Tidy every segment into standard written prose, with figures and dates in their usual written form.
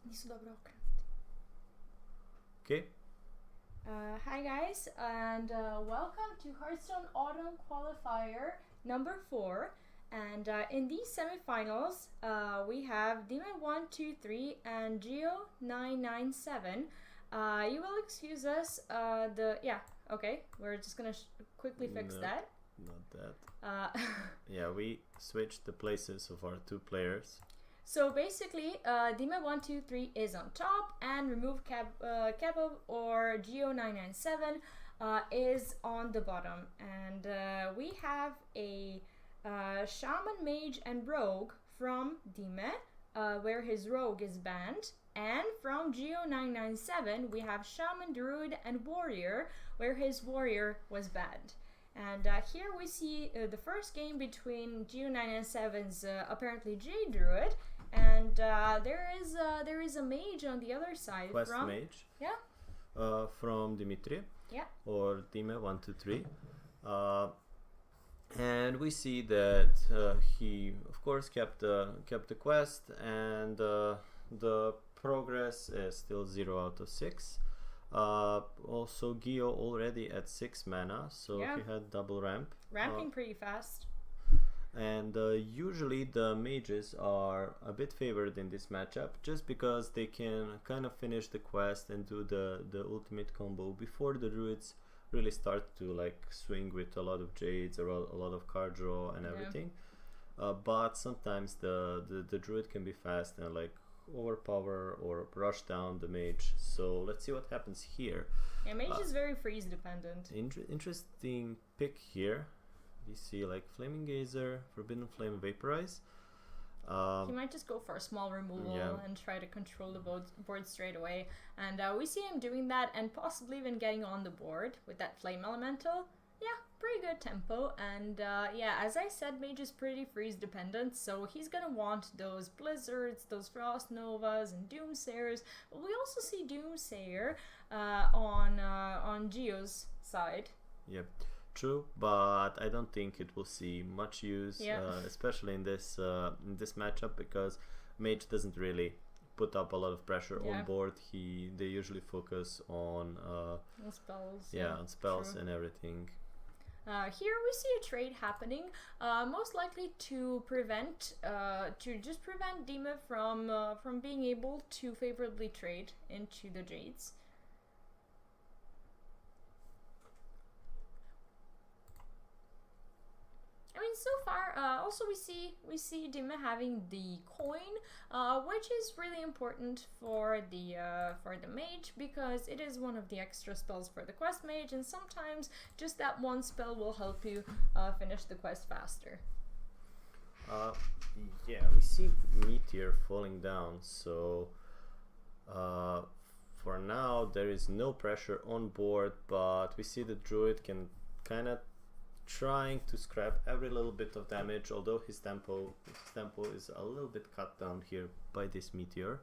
nisu dobro okrenuti. Okay. Hi guys, and welcome to Hearthstone Autumn Qualifier number 4. And in these semifinals, we have Dima123 and Geo997. You will excuse us. We're just gonna quickly fix that. Not that. Yeah, we switched the places of our two players. So basically, Dima123 is on top, and Remove Kebab or Geo997 is on the bottom. And we have a Shaman, Mage, and Rogue from Dime, where his Rogue is banned. And from Geo997, we have Shaman, Druid, and Warrior, where his Warrior was banned. And here we see the first game between Geo997's apparently Jade Druid, and there is a mage on the other side. Quest from mage. Yeah. From Dimitri. Yeah. Or Dime123. And we see that he, of course, kept the quest, and the progress is still 0 out of 6. Also Gio already at 6 mana, so Yeah. he had double ramp. Ramping pretty fast. And usually the mages are a bit favored in this matchup, just because they can kind of finish the quest and do the ultimate combo before the druids really start to like swing with a lot of jades or a lot of card draw and everything. But sometimes the druid can be fast and like overpower or rush down the mage. So let's see what happens here. Yeah, mage is very freeze dependent. Interesting pick here. We see like Flaming Gazer, Forbidden Flame, Vaporize. He might just go for a small removal and try to control the board straight away. And we see him doing that and possibly even getting on the board with that Flame Elemental. Yeah, pretty good tempo. And as I said, Mage is pretty freeze dependent, so he's gonna want those Blizzards, those Frost Novas, and Doomsayers. But we also see Doomsayer on Geo's side. Yep. True, but I don't think it will see much use, especially in this matchup, because Mage doesn't really put up a lot of pressure on board. They usually focus on spells. on spells. True. And everything. Here we see a trade happening, most likely to just prevent Dima from being able to favorably trade into the Jades. I mean, so far, also we see Dima having the coin, which is really important for the mage, because it is one of the extra spells for the quest mage, and sometimes just that one spell will help you finish the quest faster. We see Meteor falling down, so for now there is no pressure on board, but we see the druid can kind of trying to scrap every little bit of damage, although his tempo is a little bit cut down here by this Meteor.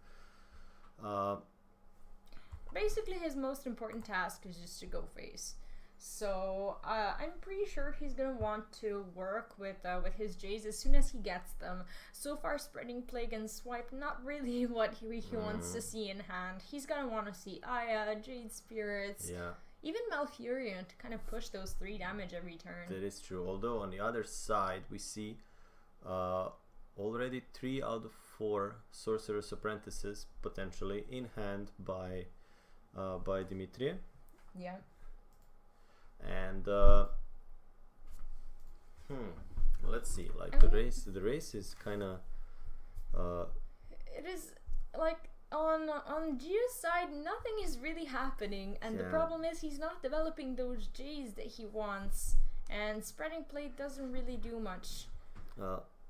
Basically, his most important task is just to go face. So I'm pretty sure he's gonna want to work with his Jays as soon as he gets them. So far, Spreading Plague and Swipe, not really what he wants to see in hand. He's gonna want to see Aya, Jade Spirits. Yeah. Even Malfurion to kind of push those 3 damage every turn. That is true. Although on the other side we see already 3 out of 4 Sorcerer's Apprentices potentially in hand by Dimitri. Yeah. And let's see. Like the race is kind of. It is like. On Gio's side, nothing is really happening, and the problem is he's not developing those J's that he wants, and Spreading Plate doesn't really do much.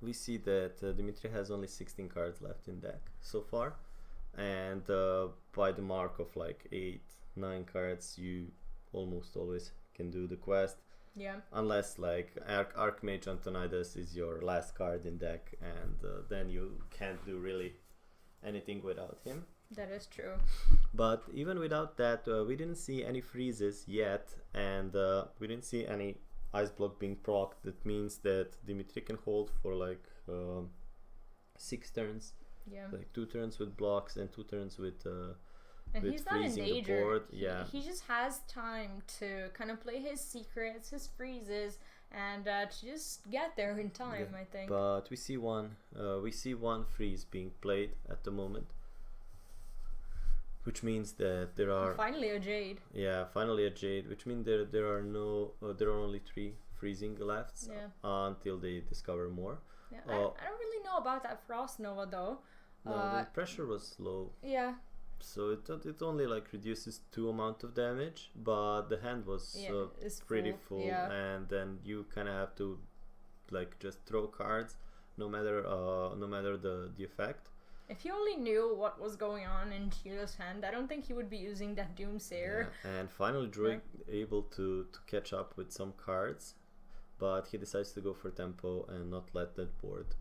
We see that Dimitri has only 16 cards left in deck so far, and by the mark of like 8-9 cards, you almost always can do the quest. Yeah. Unless like Archmage Antonidas is your last card in deck, and then you can't do really anything without him. That is true. But even without that, we didn't see any freezes yet, and we didn't see any ice block being procced. That means that Dimitri can hold for like 6 turns Yeah. Like 2 turns with blocks and 2 turns with And with he's not in freezing the danger. board. He just has time to kind of play his secrets, his freezes, and to just get there in time. I think. But we see one freeze being played at the moment, which means that there are finally a Jade. Yeah, finally a Jade, which means there are no there are only 3 freezing lefts until they discover more. Yeah, I don't really know about that Frost Nova though. No, the pressure was low. Yeah. So it only like reduces 2 amount of damage, but the hand was pretty full, and then you kind of have to like just throw cards, no matter the effect. If he only knew what was going on in Giro's hand, I don't think he would be using that Doomsayer. Yeah. And finally Druid able to catch up with some cards, but he decides to go for tempo and not let that board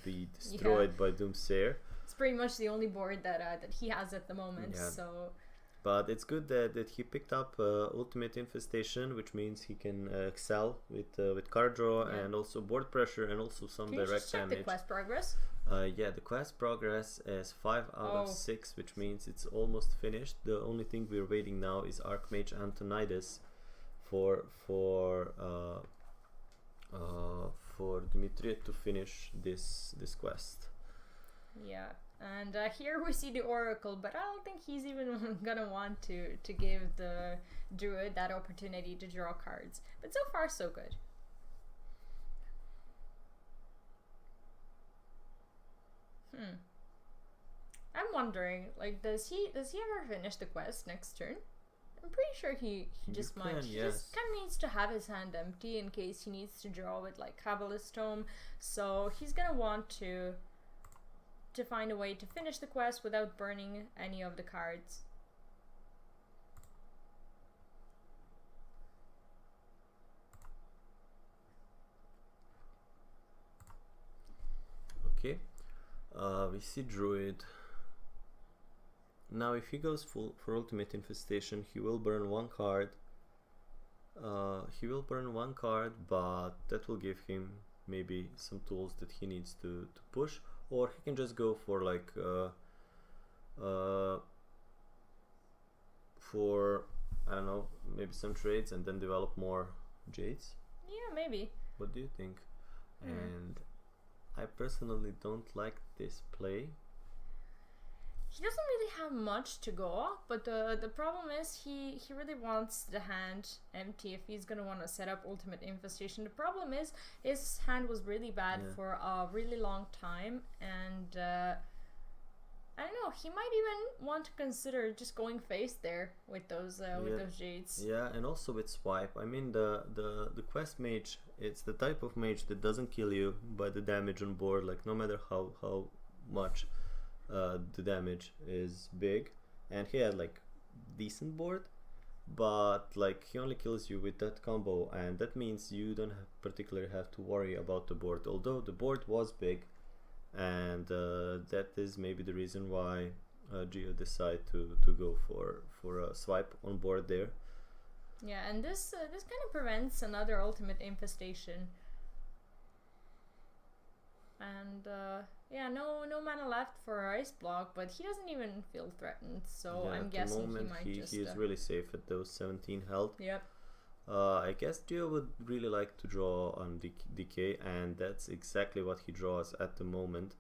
be destroyed by Doomsayer. It's pretty much the only board that he has at the moment. Yeah. So, but it's good that he picked up Ultimate Infestation, which means he can excel with card draw and also board pressure and also some direct just check damage. the quest progress? Yeah, the quest progress is 5 out of 6, which means it's almost finished. The only thing we're waiting now is Archmage Antonidas for Dimitri to finish this quest. Yeah, and here we see the Oracle, but I don't think he's even gonna want to give the Druid that opportunity to draw cards. But so far, so good. I'm wondering, like, does he ever finish the quest next turn? I'm pretty sure he just might. He just kind of needs to have his hand empty in case he needs to draw with like Kabbalist Tome. So he's gonna want to find a way to finish the quest without burning any of the cards. Okay, we see Druid. Now if he goes full for Ultimate Infestation, he will burn 1 card. But that will give him maybe some tools that he needs to push, or he can just go for like for I don't know, maybe some trades and then develop more Jades. Yeah, maybe. What do you think? And I personally don't like this play. He doesn't really have much to go off, but the problem is he really wants the hand empty if he's gonna want to set up Ultimate Infestation. The problem is his hand was really bad for a really long time, and I don't know, he might even want to consider just going face there with those Jades. Yeah, and also with Swipe. I mean the quest mage, it's the type of mage that doesn't kill you by the damage on board, like no matter how much the damage is big, and he had like decent board, but like he only kills you with that combo, and that means you don't particularly have to worry about the board, although the board was big, and that is maybe the reason why Gio decided to go for a swipe on board there. Yeah, and this kind of prevents another Ultimate Infestation. And yeah, no mana left for Ice Block, but he doesn't even feel threatened, so I'm guessing he might just... He is really safe at those 17 health. Yep. I guess Gio would really like to draw on Decay, and that's exactly what he draws at the moment,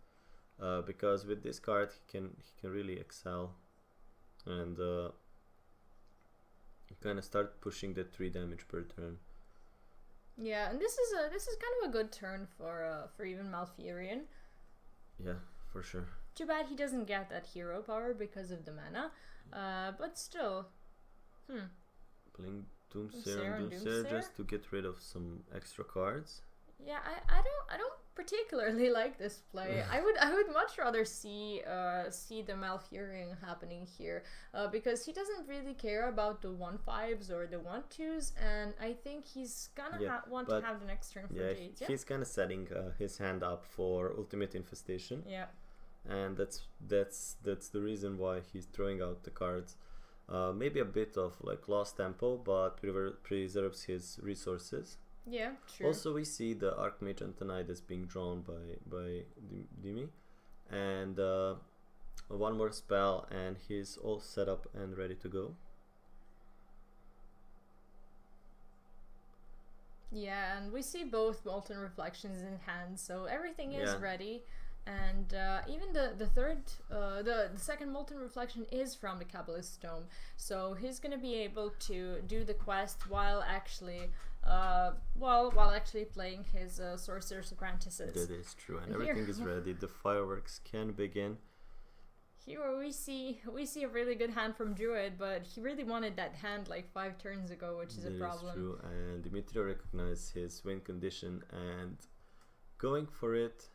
because with this card he can really excel and kind of start pushing that 3 damage per turn. Yeah, and this is kind of a good turn for even Malfurion. Yeah, for sure. Too bad he doesn't get that hero power because of the mana, but still, Playing Doomsayer and Doomsayer just to get rid of some extra cards. Yeah, I don't particularly like this play. I would much rather see the Malfurion happening here, because he doesn't really care about the 1/5s or the 1/2s, and I think he's gonna want to have the next turn for Jades. Yeah, he's kind of setting his hand up for Ultimate Infestation. Yeah, and that's the reason why he's throwing out the cards. Maybe a bit of like lost tempo, but preserves his resources. Yeah, true. Also, we see the Archmage Antonidas being drawn by Dimi, and one more spell, and he's all set up and ready to go. Yeah, and we see both Molten Reflections in hand, so everything is ready. And even the second Molten Reflection is from the Kabbalist Tome, so he's gonna be able to do the quest while actually playing his Sorcerer's Apprentices. That is true, and everything is ready. The fireworks can begin. Here we see a really good hand from Druid, but he really wanted that hand like 5 turns ago, which is a problem. That is true, and Dimitri recognized his win condition and going for it.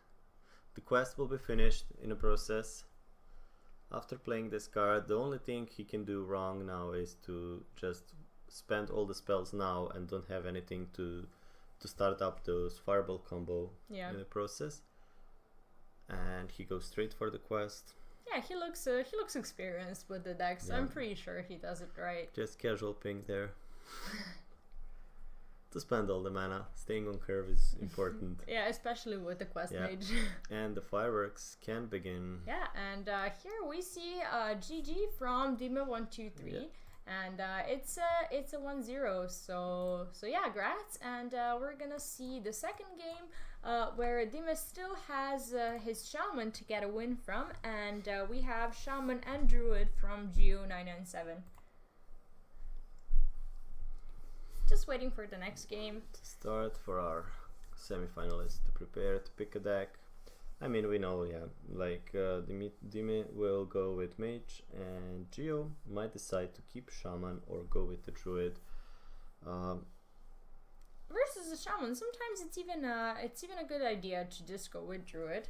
The quest will be finished in a process. After playing this card, the only thing he can do wrong now is to just spend all the spells now and don't have anything to start up those fireball combo in the process. And he goes straight for the quest. Yeah, he looks experienced with the deck, so I'm pretty sure he does it right. Just casual ping there. To spend all the mana. Staying on curve is important. Yeah, especially with the quest mage. And the fireworks can begin. Yeah, and here we see GG from Dima123. Yeah. And it's a 1-0, so yeah, grats. And we're gonna see the second game where Dima still has his Shaman to get a win from, and we have Shaman and Druid from Geo997. Just waiting for the next game to start for our semi-finalists to prepare to pick a deck. I mean, we know, like Dimi will go with Mage, and Geo might decide to keep Shaman or go with the Druid. Versus the Shaman, sometimes it's even a good idea to just go with Druid,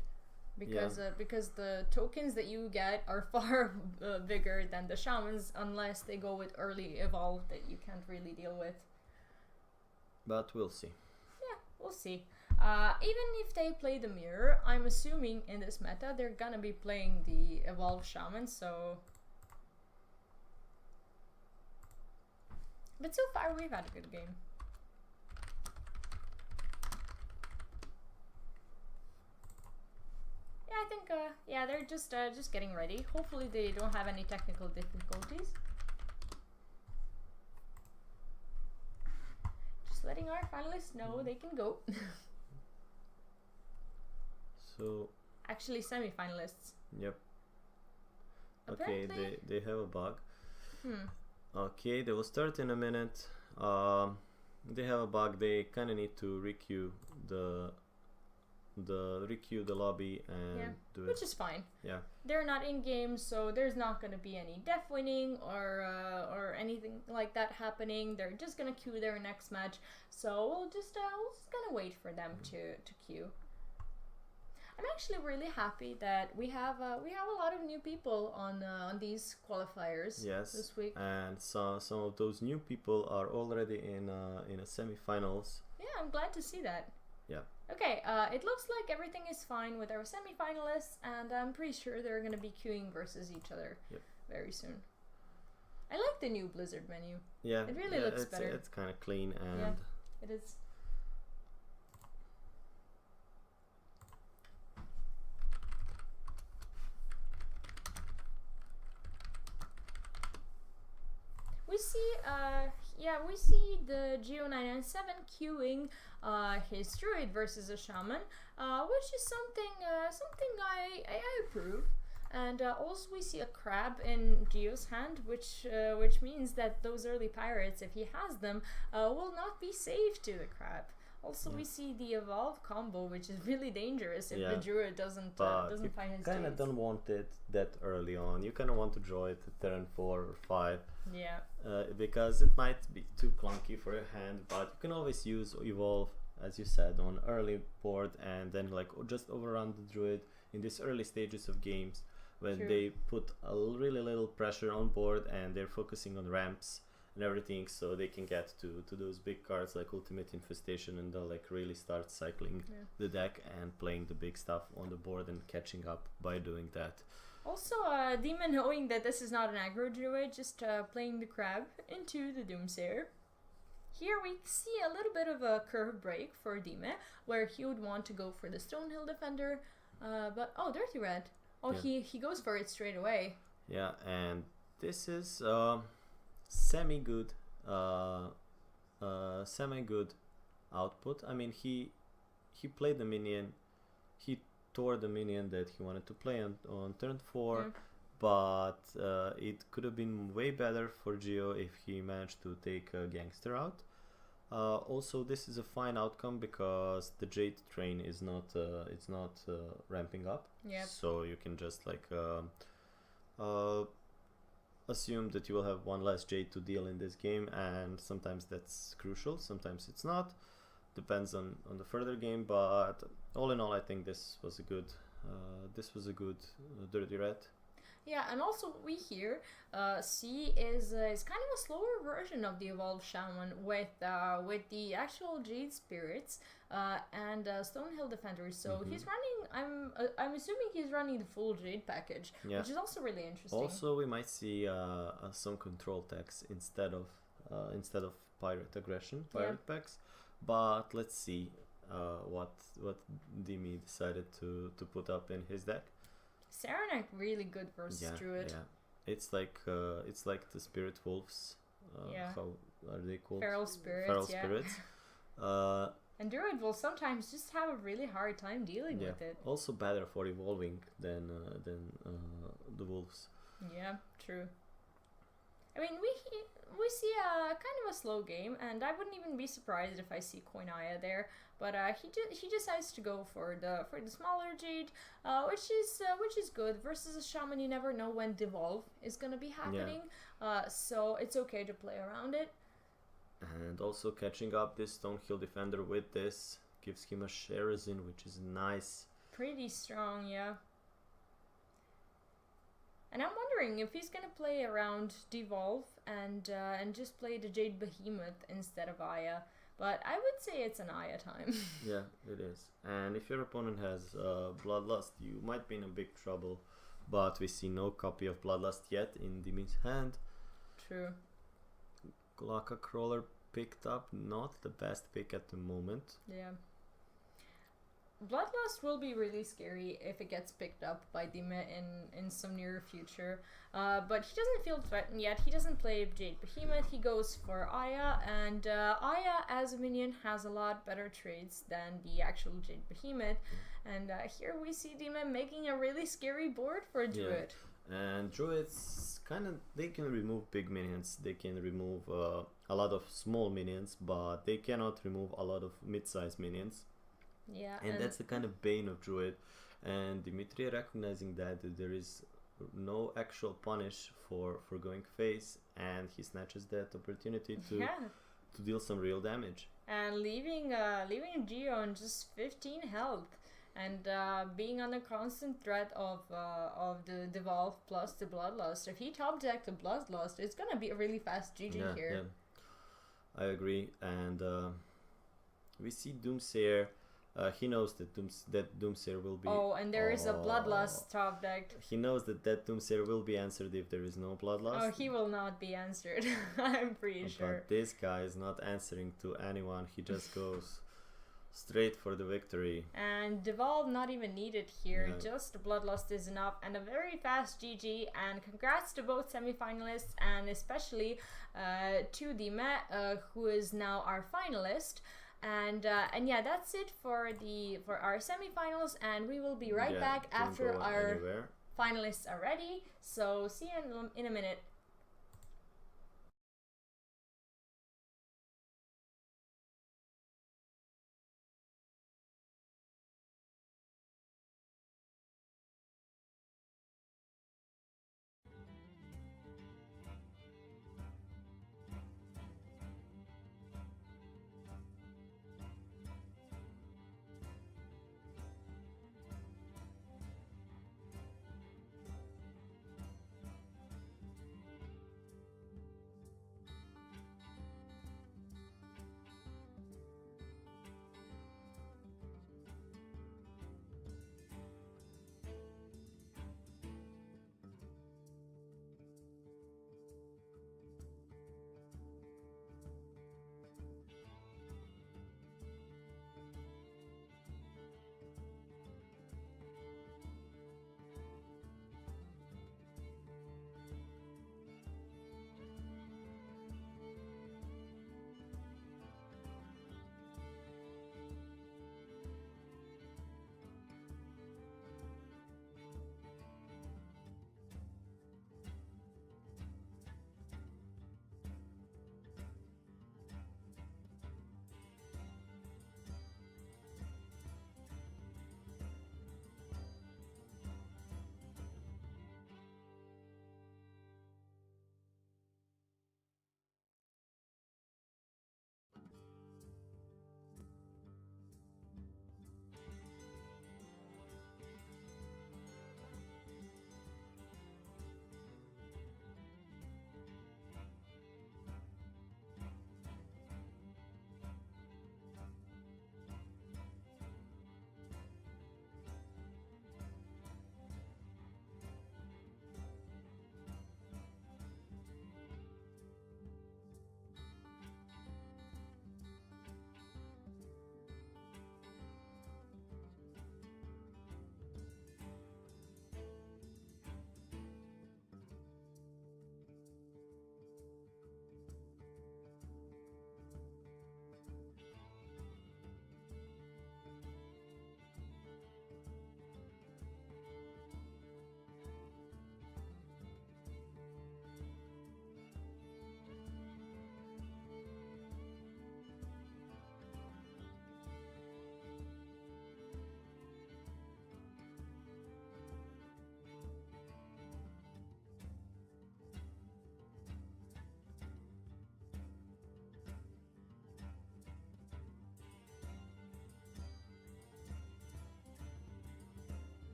because the tokens that you get are far bigger than the Shamans, unless they go with early evolve that you can't really deal with. But we'll see. Yeah, we'll see. Even if they play the mirror, I'm assuming in this meta they're gonna be playing the evolved Shaman, so... But so far we've had a good game. Yeah, I think, they're just getting ready. Hopefully they don't have any technical difficulties. Letting our finalists know they can go. So actually semi-finalists. Yep. Apparently, okay, they have a bug. Okay, they will start in a minute. They have a bug. They kind of need to requeue the lobby and do it, which is fine. Yeah, they're not in game, so there's not going to be any death winning or anything like that happening. They're just gonna queue their next match, so we'll just gonna wait for them to queue. I'm actually really happy that we have a lot of new people on these qualifiers this week. And so some of those new people are already in a semi-finals. Yeah, I'm glad to see that. Yeah. Okay, it looks like everything is fine with our semi-finalists, and I'm pretty sure they're going to be queuing versus each other very soon. I like the new Blizzard menu. Yeah, it really looks better. It's kind of clean, and it is. We see the Geo997 queuing his Druid versus a Shaman, which is something I approve. And also we see a crab in Geo's hand, which means that those early pirates, if he has them, will not be safe to the crab. Also, we see the evolve combo, which is really dangerous if the Druid doesn't find his you kind of don't want it that early on. You kind of want to draw it at turn 4 or 5. Yeah. Because it might be too clunky for your hand, but you can always use evolve, as you said, on early board, and then like just overrun the Druid in these early stages of games when they put a really little pressure on board and they're focusing on ramps and everything, so they can get to those big cards like Ultimate Infestation, and they'll like really start cycling the deck and playing the big stuff on the board and catching up by doing that. Also, Demon, knowing that this is not an aggro Druid, just playing the crab into the Doomsayer. Here we see a little bit of a curve break for Dime, where he would want to go for the Stonehill Defender, But oh, Dirty Red. Oh, Yeah. he goes for it straight away. Yeah, and this is semi good, semi good output. I mean, he played the minion, he tore the minion that he wanted to play on turn 4, Yeah. but it could have been way better for Geo if he managed to take a gangster out. Also, this is a fine outcome because the Jade train is not it's not ramping up. Yep. So you can just like assume that you will have one less Jade to deal in this game, and sometimes that's crucial, sometimes it's not. Depends on the further game, but all in all, I think this was a good Dirty Red. Yeah, and also we here C is kind of a slower version of the evolved shaman with the actual Jade spirits and Stonehill defenders. So he's running. I'm assuming he's running the full Jade package, Yeah. which is also really interesting. Also, we might see some control tags instead of pirate aggression, pirate packs. But let's see what Dimi decided to put up in his deck. Saranac really good versus Druid. Yeah, it's like the Spirit Wolves. How are they called? Feral spirits. Feral spirits. And Druid will sometimes just have a really hard time dealing with it. Also better for evolving than the wolves. Yeah, true. I mean, we see a kind of a slow game, and I wouldn't even be surprised if I see Koinaya there. But he decides to go for the smaller Jade, which is good. Versus a Shaman, you never know when Devolve is gonna be happening. So it's okay to play around it. And also catching up this Stonehill defender with this gives him a Sherazin, which is nice. Pretty strong, yeah. And I'm wondering if he's gonna play around Devolve and just play the Jade Behemoth instead of Aya. But I would say it's an Aya time. Yeah, it is. And if your opponent has Bloodlust, you might be in a big trouble. But we see no copy of Bloodlust yet in Dimi's hand. True. Glaka Crawler picked up, not the best pick at the moment. Yeah. Bloodlust will be really scary if it gets picked up by Dima in some near future. But he doesn't feel threatened yet. He doesn't play Jade Behemoth. He goes for Aya, and Aya as a minion has a lot better trades than the actual Jade Behemoth. And here we see Dima making a really scary board for Druid. Yeah. And Druids they can remove big minions. They can remove a lot of small minions, but they cannot remove a lot of mid-sized minions. Yeah, and that's the kind of bane of Druid, and Dimitri recognizing that there is no actual punish for going face, and he snatches that opportunity to deal some real damage. And leaving Geo on just 15 health, and being under constant threat of the Devolve plus the Bloodlust. If he top decked the Bloodlust, it's gonna be a really fast GG here. Yeah, I agree, and we see Doomsayer. He knows that Doomsayer will be... Oh, and there is a Bloodlust top decked. He knows that Doomsayer will be answered if there is no Bloodlust. Oh, he will not be answered. I'm pretty sure. But this guy is not answering to anyone. He just goes straight for the victory. And Devolve not even needed here. Yeah. Just Bloodlust is enough. And a very fast GG. And congrats to both semi-finalists, and especially to Dima, who is now our finalist. And yeah, that's it for our semifinals, and we will be right back after our finalists are ready. So see you in a minute.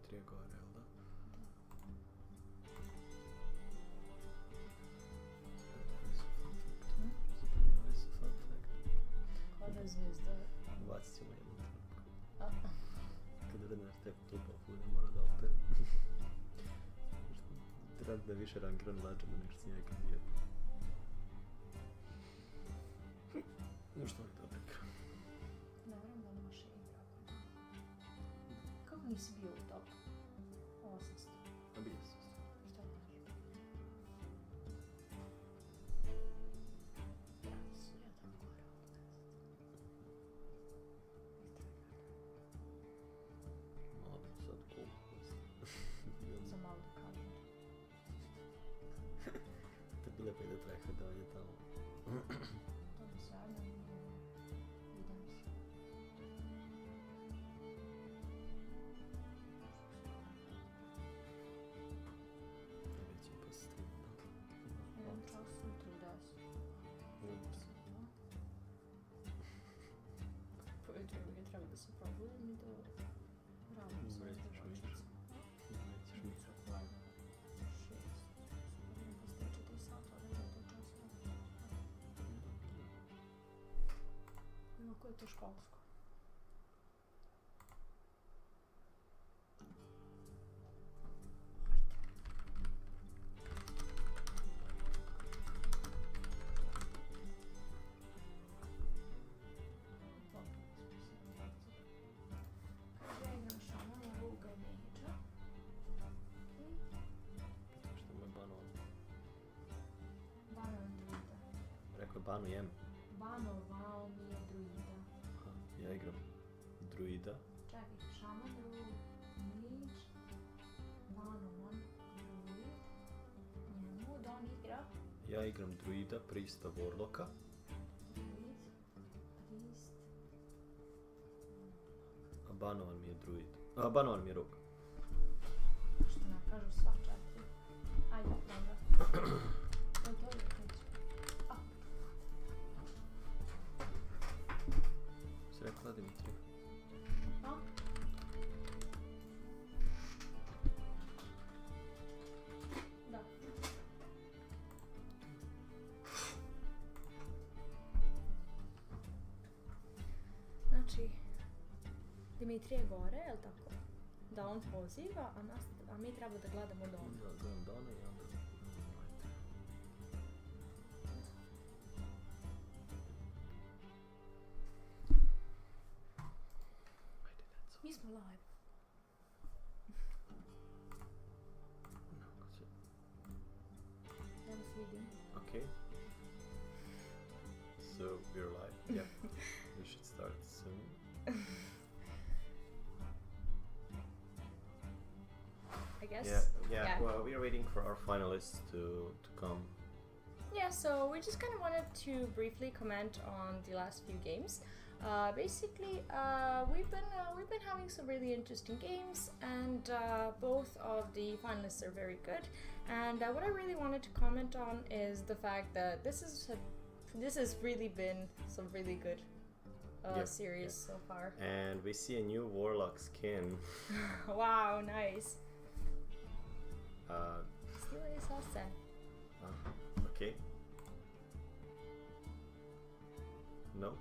Adria gore, jel da? Spomenuli su fun fact. Koja zvijezda? Bacit ćemo jednu trku. A, Kad vrednaš tek tupa fulja mora da opere. Trend da je više rangiran lađama nego što si nekad bio. Što je dobro igra? ne vjerujem da naša igra. Kako nisi bio u top 800? A bio sam. Šta kažeš? Ja su jedan gore od nas. Malo sad cool. Za malo da kažem. To je bilo pa ide trajka dalje tamo. To mi se javno nije. Idem se. Već je po streamu. Jedan čas sutra u 10. Ups. Pojutro uvijek treba da se probudim i da radim sve Nećeš zdravačice. Nećeš mi. Nisu hladno. 6. Postoje 4 sata, ali da to časno. Ima koje je to školsko? Ja igram šamana, ruga i međa. To što me banuo. Banon druida. Rekao je banujem. Banovao mi je druida. Aha, ja igram druida. Čekaj, šaman, rug, međ, banovan, druid. Njemu, da on igra. Ja igram druida, prista, warlocka. Druid, priest. A banovan mi je druid. A banovan mi je rog. Što ne kažu sva 4. Ajde, dobro. To je već. A, Si rekla Dimitriju? a? Da. Znači, Dimitrije gore, je li tako? Da on poziva, a mi treba da gledamo dom. Ja gledam Dona i onda... Ajde, deco. Mi smo live. Mnogo će. Ja vas vidim. Okay. So, we're live. Yeah. We should start soon. I guess. Yeah. Well, we are waiting for our finalists to come. Yeah, so we just kind of wanted to briefly comment on the last few games. Basically, we've been having some really interesting games, and both of the finalists are very good. And what I really wanted to comment on is the fact that this has really been some really good series so far. And we see a new warlock skin. Wow, nice. Uh, Still is awesome. okay. No,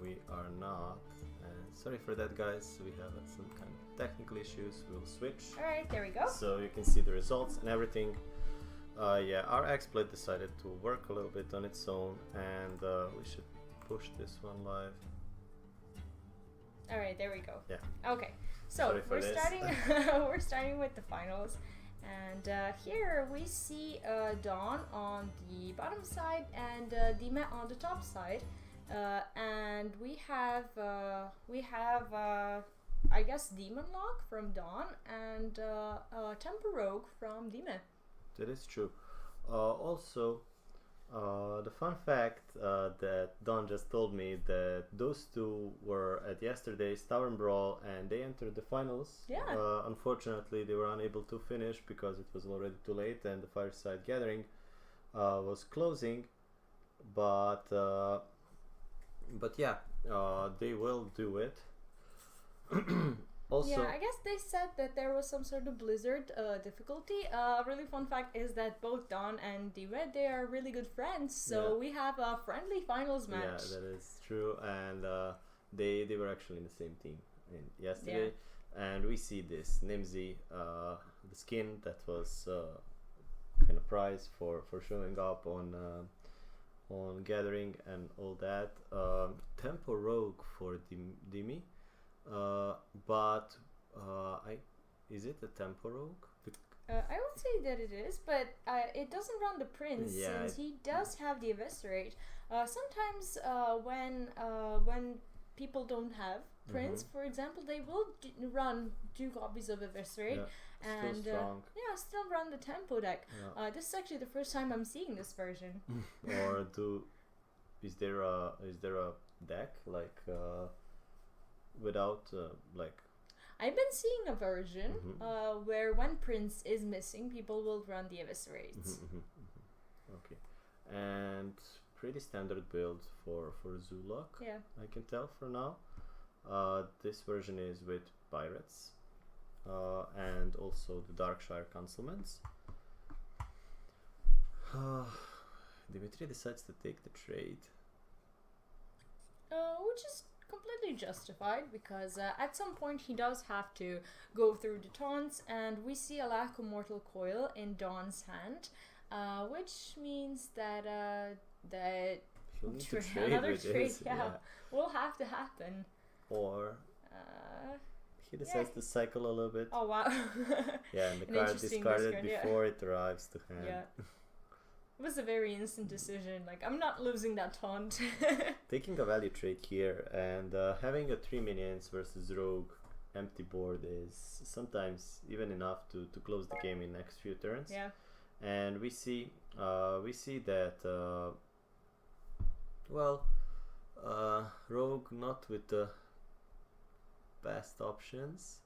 we are not. And sorry for that, guys. We have some kind of technical issues. We'll switch. Alright, there we go. So you can see the results and everything. Yeah, our exploit decided to work a little bit on its own, and we should push this one live. Alright, there we go. Yeah. Okay, so Sorry for we're this. starting we're starting with the finals, and here we see Dawn on the bottom side and Dima on the top side, and we have I guess Demon Lock from Dawn and Temper Rogue from Dima. That is true. Also, the fun fact that Don just told me that those two were at yesterday's Tavern Brawl and they entered the finals. Yeah. Unfortunately, they were unable to finish because it was already too late and the Fireside Gathering was closing. But yeah, they will do it. Also, Yeah, I guess they said that there was some sort of blizzard difficulty. A really fun fact is that both Dawn and Dima, they are really good friends. So Yeah. we have a friendly finals match. yeah, that is true, and they were actually in the same team yesterday, and we see this Nimsy, the skin that was kind of prize for showing up on gathering and all that. Tempo Rogue for Dimi, but I is it a Tempo Rogue? I would say that it is, but it doesn't run the Prince Yeah, since he does have the Eviscerate. Sometimes when people don't have Prince, for example, they will run 2 copies of Eviscerate. Yeah, And still strong. still run the tempo deck. Yeah. This is actually the first time I'm seeing this version. Or is there a deck like without like I've been seeing a version where when Prince is missing, people will run the Eviscerates. Okay, and pretty standard build for Zulok. Yeah. I can tell for now. This version is with pirates and also the Darkshire Concealments. Dimitri decides to take the trade. Which is completely justified because at some point he does have to go through the taunts, and we see a lack of Mortal Coil in Dawn's hand, which means that He'll need to trade another with trade this, will have to happen. Or he decides to cycle a little bit. Oh wow. Yeah, and the An card interesting discarded discard, yeah. before it arrives to hand. Yeah. It was a very instant decision. Like, I'm not losing that taunt. Taking a value trade here and having a 3 minions versus rogue empty board is sometimes even enough to close the game in next few turns. Yeah. And we see that rogue not with the best options.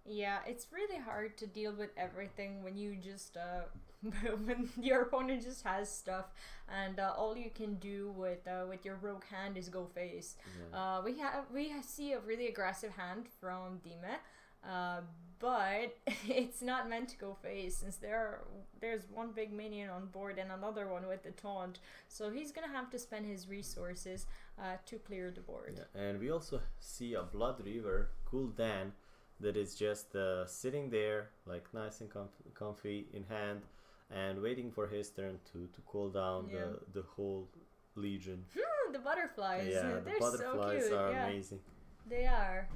Yeah, it's really hard to deal with everything when you just when your opponent just has stuff, and all you can do with your rogue hand is go face. Yeah. We see a really aggressive hand from Dime, but it's not meant to go face since there's one big minion on board and another one with the taunt, so he's gonna have to spend his resources to clear the board. Yeah. And we also see a Blood Reaver Gul'dan that is just sitting there like nice and comfy in hand and waiting for his turn to cool down the whole legion. The butterflies, Yeah, they're the butterflies so cute. are Yeah, amazing. they are.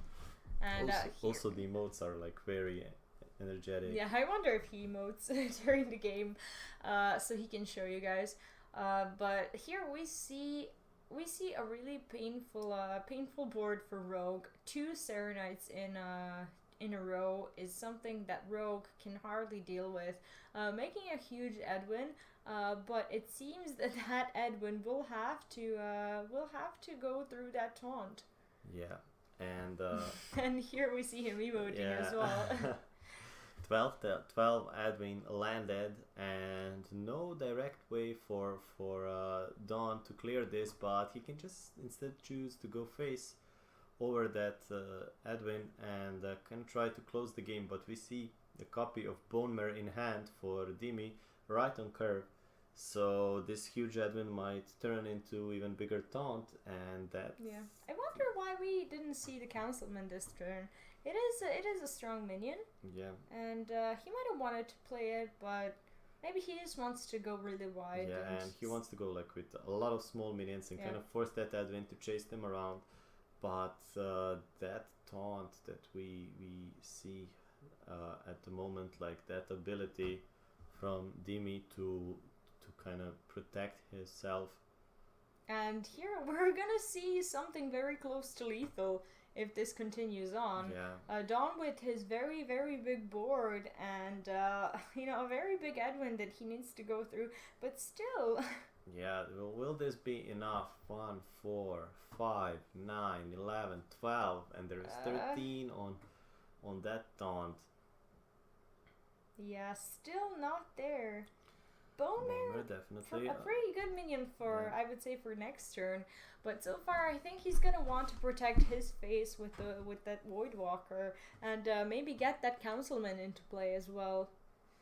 And also the emotes are like very energetic. yeah, I wonder if he emotes during the game, so he can show you guys. But here we see a really painful board for Rogue. 2 Serenites in a row is something that Rogue can hardly deal with, making a huge Edwin. But it seems that Edwin will have to go through that taunt. Yeah, and and here we see him emoting as well. 12 Edwin landed, and no direct way for Dawn to clear this, but he can just instead choose to go face over that Edwin and can try to close the game. But we see a copy of Bone Mare in hand for Dimi right on curve, so this huge Edwin might turn into even bigger taunt, and that. Yeah, I wonder why we didn't see the Councilman this turn. It is a strong minion. Yeah. And he might have wanted to play it, but maybe he just wants to go really wide. Yeah, and he wants to go like with a lot of small minions and kind of force that Edwin to chase them around. But that taunt that we see at the moment, like that ability from Dimi to kind of protect himself. And here we're gonna see something very close to lethal if this continues on. Yeah. Dawn with his very, very big board and a very big Edwin that he needs to go through, but still. Yeah, will this be enough? 1, 4, 5, 9, 11, 12, and there is 13 on that taunt. Yeah, still not there. Bone Mare, definitely. a pretty good minion for, I would say, for next turn. But so far, I think he's gonna want to protect his face with that Void Walker, and maybe get that Councilman into play as well.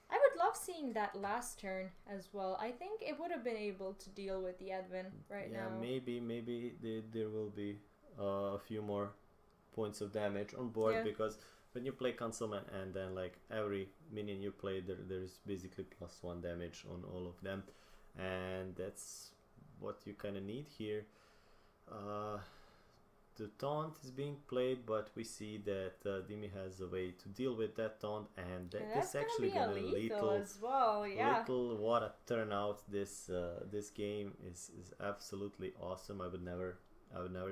I would love seeing that last turn as well. I think it would have been able to deal with the Advent now. Yeah, maybe there will be a few more points of damage on board, because when you play Councilman and then like every minion you play, there's basically +1 damage on all of them, and that's what you kind of need here. The taunt is being played, but we see that Dimi has a way to deal with that taunt, and that's actually gonna lethal as well. Yeah. Lethal, what a turnout! This game is absolutely awesome. I would never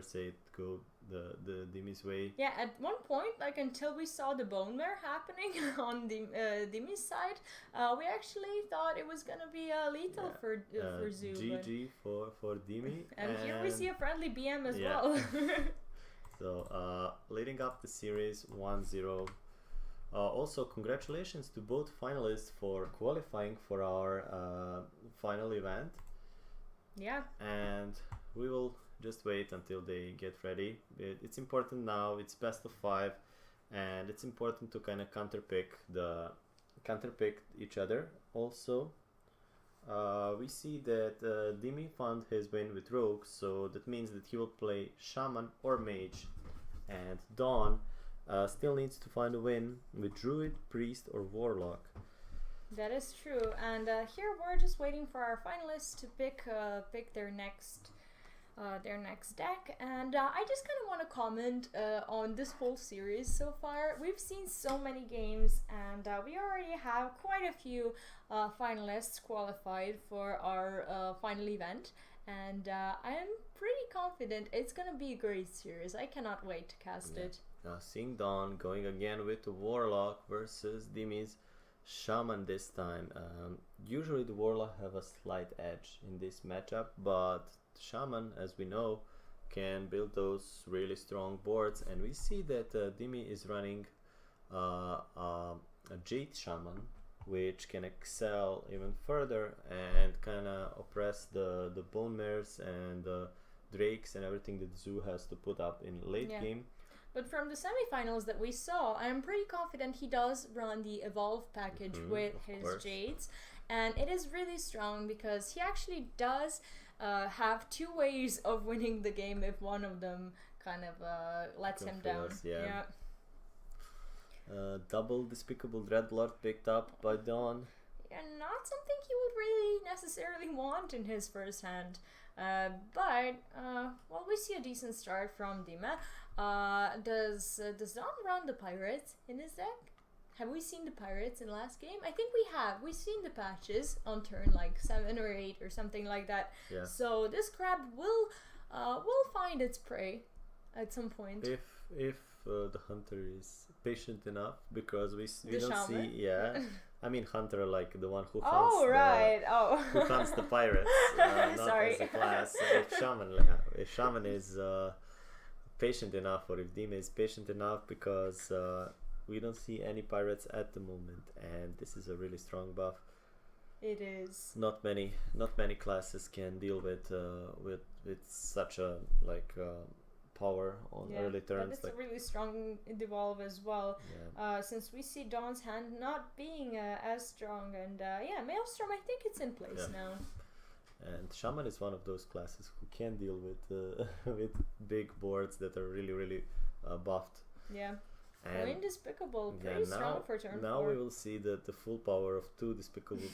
say it go the Dimi's way. Yeah, at one point, like until we saw the Bone Mare happening on the Dimi's side, we actually thought it was gonna be lethal for Zoo. GG for Dimi. And here we see a friendly BM as well. So leading up the series 1-0. Also, congratulations to both finalists for qualifying for our final event. Yeah. And we will just wait until they get ready. It's important now. It's best of 5, and it's important to kind of counterpick each other. Also, we see that Dimi found his win with Rogue, so that means that he will play Shaman or Mage, and Dawn still needs to find a win with Druid, Priest, or Warlock. That is true, and here we're just waiting for our finalists to pick their next deck, and I just kind of want to comment on this whole series so far. We've seen so many games, and we already have quite a few finalists qualified for our final event, and I am pretty confident it's gonna be a great series. I cannot wait to cast it. Now seeing Dawn going again with the Warlock versus Dimi's Shaman this time. Usually the Warlock have a slight edge in this matchup, but Shaman, as we know, can build those really strong boards, and we see that Dimi is running a Jade Shaman, which can excel even further and kind of oppress the Bone Mares and the Drakes and everything that Zoo has to put up in late game. But from the semifinals that we saw, I'm pretty confident he does run the Evolve package with his Jades, and it is really strong because he actually does have 2 ways of winning the game if one of them kind of lets him down. Double Despicable Dreadlord picked up by Dawn. Yeah, not something he would really necessarily want in his first hand. But well, we see a decent start from Dima. Does Dawn run the Pirates in his deck? Have we seen the Pirates in the last game? I think we have. We've seen the patches on turn like 7 or 8 or something like that. Yeah. So this crab will find its prey at some point. If the hunter is patient enough, because we don't shaman? see. I mean hunter, like the one who hunts. Who hunts the pirates, not Sorry. as a class. If Shaman is patient enough, or if Dima is patient enough, because we don't see any pirates at the moment, and this is a really strong buff. It is. Not many classes can deal with such a power on early turns. But it's a really strong devolve as well. Since we see Dawn's hand not being as strong, and Maelstrom, I think it's in place now. And Shaman is one of those classes who can deal with with big boards that are really buffed. Yeah. And Despicable, pretty strong for turn 4. Now we will see the full power of 2 Despicable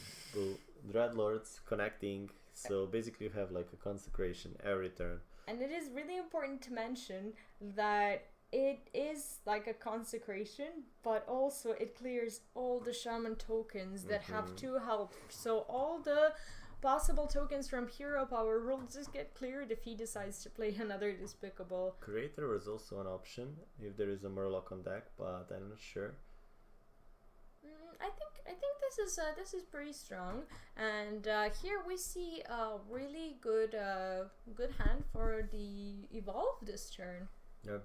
Dreadlords connecting. So basically you have like a consecration every turn. And it is really important to mention that it is like a consecration, but also it clears all the Shaman tokens that have 2 health. So all the possible tokens from hero power will just get cleared if he decides to play another Despicable. Creator is also an option if there is a Murloc on deck, but I'm not sure. I think this is pretty strong, and here we see a really good hand for the Evolve this turn. Yeah.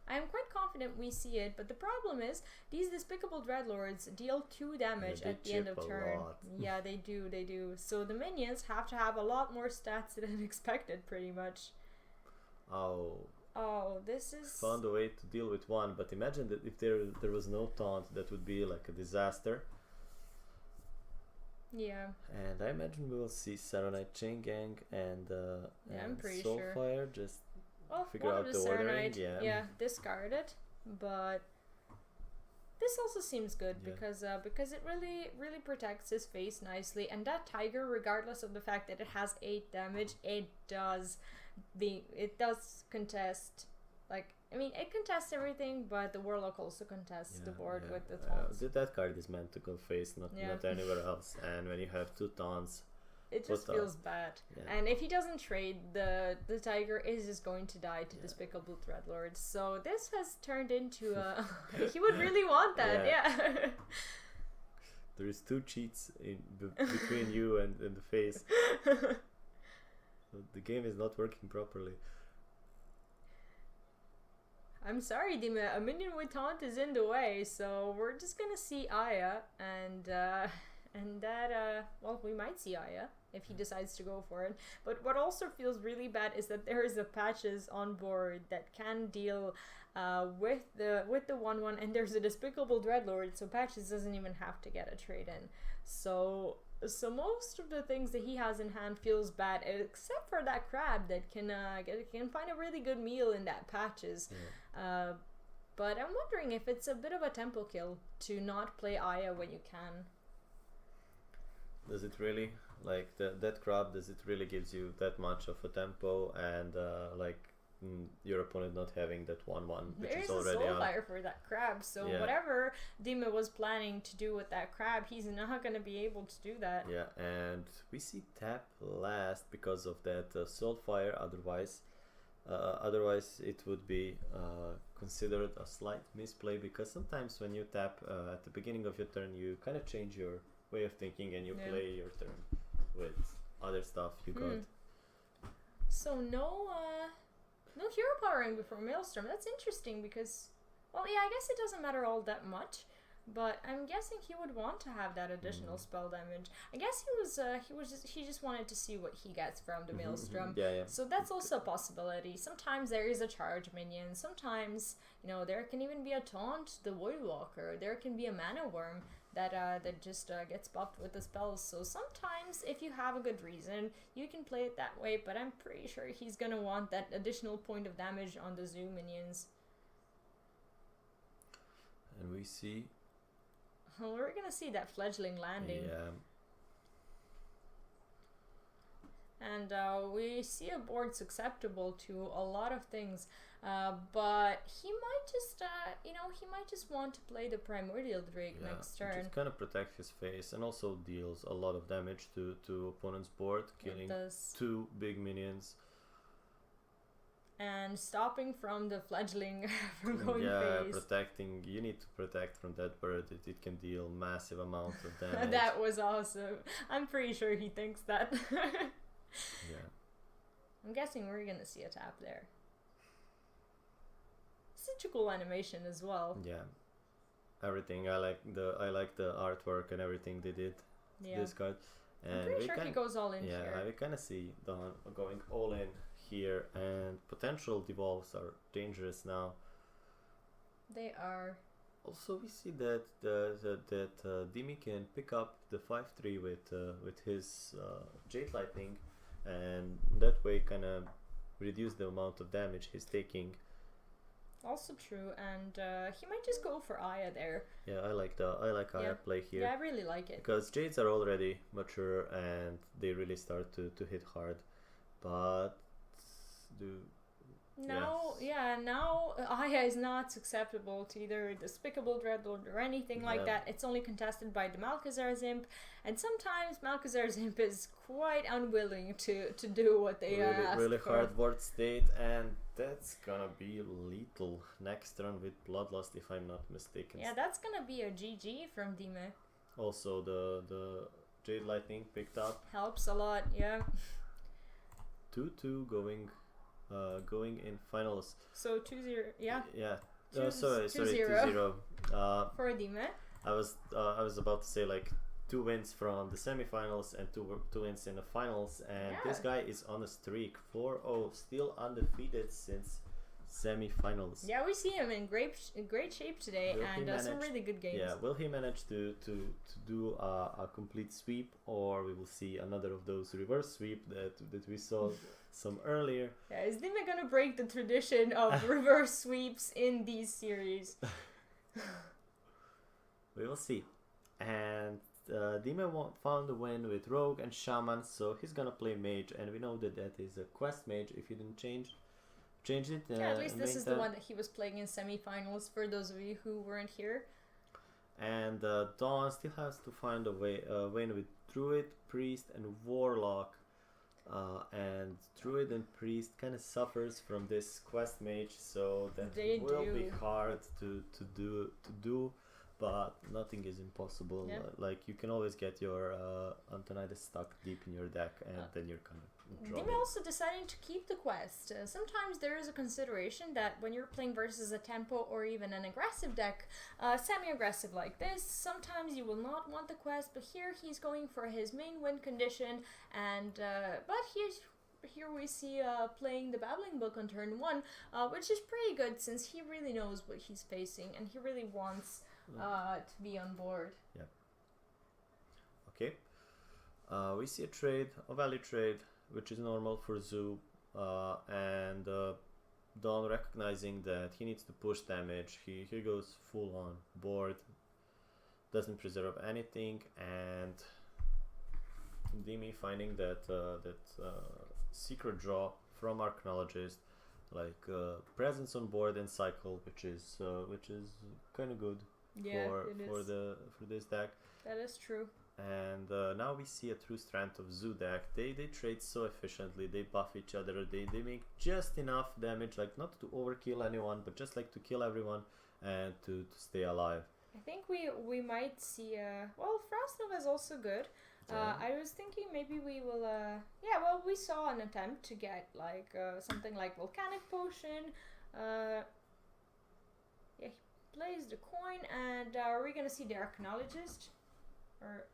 I'm quite confident we see it, but the problem is these Despicable Dreadlords deal 2 damage they at the end of chip a turn. lot. Yeah, they do. So the minions have to have a lot more stats than expected, pretty much. Oh, this is... found a way to deal with 1, but imagine that if there was no taunt, that would be like a disaster. Yeah. And I imagine we will see Saronite Chain Gang and I'm pretty Soulfire just figure one out of the ordering. Serenite, yeah, discard it, but this also seems good because it really protects his face nicely, and that tiger, regardless of the fact that it has 8 damage, it does contest, like, I mean, it contests everything, but the Warlock also contests the board with the taunts. That card is meant to go face, not anywhere else, and when you have 2 taunts, it just feels bad. Yeah. And if he doesn't trade, the tiger is just going to die to Despicable Dreadlords. So this has turned into a... he would really want that, yeah. There is 2 cheats between you and the face. The game is not working properly. I'm sorry, Dima. A minion with taunt is in the way, so we're just gonna see Aya, and that well, we might see Aya if he decides to go for it. But what also feels really bad is that there is a Patches on board that can deal with the 1/1, and there's a Despicable Dreadlord, so Patches doesn't even have to get a trade in. So most of the things that he has in hand feels bad, except for that crab that can find a really good meal in that Patches. Yeah. But I'm wondering if it's a bit of a tempo kill to not play Aya when you can. Does it really, like that crab? Does it really gives you that much of a tempo and your opponent not having that 1/1, which is already There's a out? Soulfire for that crab, so whatever Dima was planning to do with that crab, he's not going to be able to do that. Yeah, and we see tap last because of that Soulfire. Otherwise it would be considered a slight misplay, because sometimes when you tap at the beginning of your turn, you kind of change your way of thinking and you play your turn with other stuff you got. So no hero powering before Maelstrom. That's interesting because, well, yeah, I guess it doesn't matter all that much, but I'm guessing he would want to have that additional spell damage. I guess he just wanted to see what he gets from the Maelstrom. Yeah. So that's also a possibility. Sometimes there is a charge minion. Sometimes, there can even be a taunt, the Voidwalker. There can be a mana worm that just gets buffed with the spells. So sometimes, if you have a good reason, you can play it that way, but I'm pretty sure he's gonna want that additional point of damage on the zoo minions. And we see... Well, we're gonna see that fledgling landing. Yeah. And we see a board susceptible to a lot of things, but he might just want to play the Primordial Drake next turn. Just kind of protect his face, and also deals a lot of damage to opponent's board, killing 2 big minions. And stopping from the fledgling from going face. Protecting. You need to protect from that bird. It can deal massive amounts of damage. That was awesome. I'm pretty sure he thinks that. Yeah. I'm guessing we're gonna see a tap there. Such a cool animation as well. Yeah. Everything. I like the artwork and everything they did. Yeah. This card. And I'm pretty sure he goes all in here. Yeah, we kind of see Dawn going all in here, and potential devolves are dangerous now. They are. Also, we see that Dimi can pick up the 5/3 with his Jade Lightning, and that way kind of reduce the amount of damage he's taking. Also true, and he might just go for Aya there. Yeah, I like Aya play here. Yeah, I really like it. Because Jades are already mature and they really start to hit hard, but now Aya is not susceptible to either Despicable Dreadlord or anything like that. It's only contested by the Malchezaar's Imp, and sometimes Malchezaar's Imp is quite unwilling to do what they ask really for. hard board state, and that's gonna be lethal next turn with Bloodlust, if I'm not mistaken. Yeah, that's gonna be a GG from Dime. Also, the Jade Lightning picked up. Helps a lot, yeah. 2/2 going going in finals. So 2-0, yeah. Yeah. Two- Sorry, 2-0. 2-0. For Dime. I was about to say like 2 wins from the semifinals and two wins in the finals, and Yeah. this guy is on a streak 4-0, still undefeated since semifinals. Yeah, we see him in great shape today, Will he and some manage- really good games. Yeah, will he manage to do a complete sweep, or we will see another of those reverse sweep that we saw some earlier? Yeah, is Dime gonna break the tradition of reverse sweeps in these series? We will see. And Dime found a win with Rogue and Shaman, so he's gonna play Mage, and we know that that is a quest Mage if you didn't change it. Yeah, at least and this make is the one that he was playing in semifinals, for those of you who weren't here. And Dawn still has to find a win with Druid, Priest, and Warlock. And Druid and Priest kind of suffers from this quest Mage, so that They will do. be hard to do. But nothing is impossible. Yeah. Like you can always get your Antonidas stuck deep in your deck, and then you're kind of in trouble. Dime also deciding to keep the quest. Sometimes there is a consideration that when you're playing versus a tempo or even an aggressive deck, semi-aggressive like this, sometimes you will not want the quest, but here he's going for his main win condition, and but here we see playing the Babbling Book on turn 1, which is pretty good since he really knows what he's facing and he really wants to be on board. Yeah. Okay. We see a value trade, which is normal for Zoo, and Dawn recognizing that he needs to push damage. He goes full on board, doesn't preserve anything, and Dimi finding that secret draw from Archaeologist, like presence on board and cycle, which is kind of good. Yeah, for this deck. That is true. And now we see a true strength of Zoo deck. They trade so efficiently. They buff each other. They make just enough damage, like not to overkill anyone, but just like to kill everyone and to stay alive. I think we might see well, Frostnova is also good. I was thinking maybe we will yeah, well, we saw an attempt to get like something like Volcanic Potion. Yeah, he plays the coin, and are we gonna see the Archaeologist? Or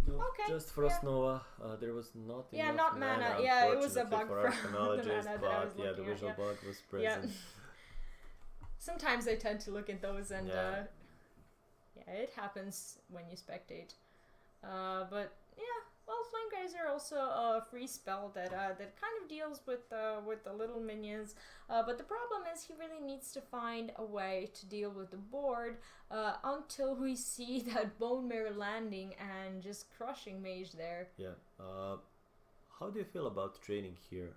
No, okay, just Frostnova. There was not enough not mana. Yeah, it was a unfortunately, bug for from the Archaeologist, mana that I was but yeah, the looking at, visual yeah. bug was Yeah. present. Sometimes I tend to look at those, and Yeah. yeah, it happens when you spectate. But yeah, well, Flame Geyser also a free spell that kind of deals with the little minions. But the problem is he really needs to find a way to deal with the board until we see that Bone Mirror landing and just crushing Mage there. Yeah. How do you feel about trading here?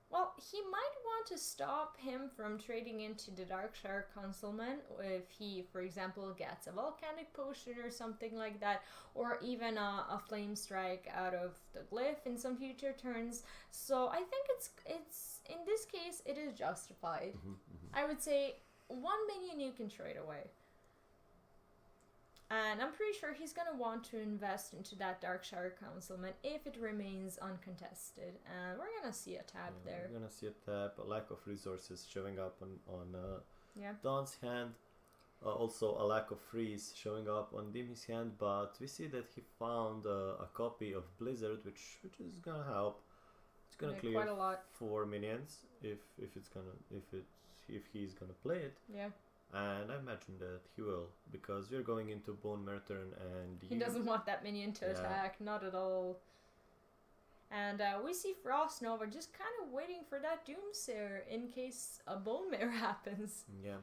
Well, he might want to stop him from trading into the Darkshire Councilman if he, for example, gets a Volcanic Potion or something like that, or even a Flame Strike out of the Glyph in some future turns. So I think it's in this case it is justified. I would say one minion you can trade away. And I'm pretty sure he's going to want to invest into that Darkshire Councilman if it remains uncontested. And we're going to see a tap there. We're going to see a tap, a lack of resources showing up on Yeah. Dawn's hand. Also a lack of freeze showing up on Dimi's hand, but we see that he found a copy of Blizzard, which is going to help. It's going to clear quite a lot. 4 minions if he's going to play it. Yeah. And I imagine that he will, because we're going into Bone Mirror turn, and He doesn't want that minion to attack, not at all. And we see Frostnova just kind of waiting for that Doomsayer in case a Bone Mirror happens. Yeah.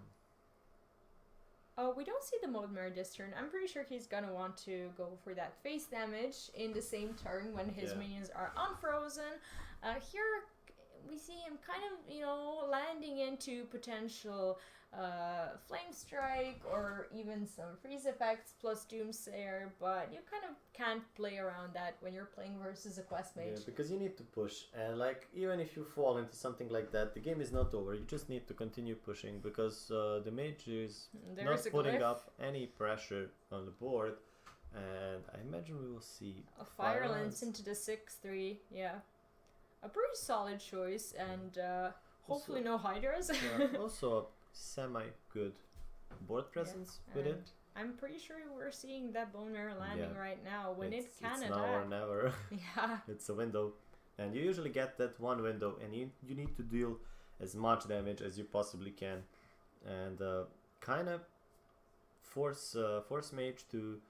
Oh, we don't see the Mode Mirror this turn. I'm pretty sure he's gonna want to go for that face damage in the same turn when his minions are unfrozen. Here we see him kind of, landing into potential Flame Strike or even some freeze effects plus Doomsayer, but you kind of can't play around that when you're playing versus a quest mage. Yeah, because you need to push, and like even if you fall into something like that, the game is not over. You just need to continue pushing, because the mage is not putting up any pressure on the board, and I imagine we will see a Fire Lance into the 6/3, yeah. a pretty solid choice, and hopefully Also- no hydras. Also a semi-good board presence with and it. I'm pretty sure we're seeing that bone marrow landing Yeah. right now when it can it's attack. now or never. Yeah. It's a window, and you usually get that one window, and you need to deal as much damage as you possibly can, and kind of force mage to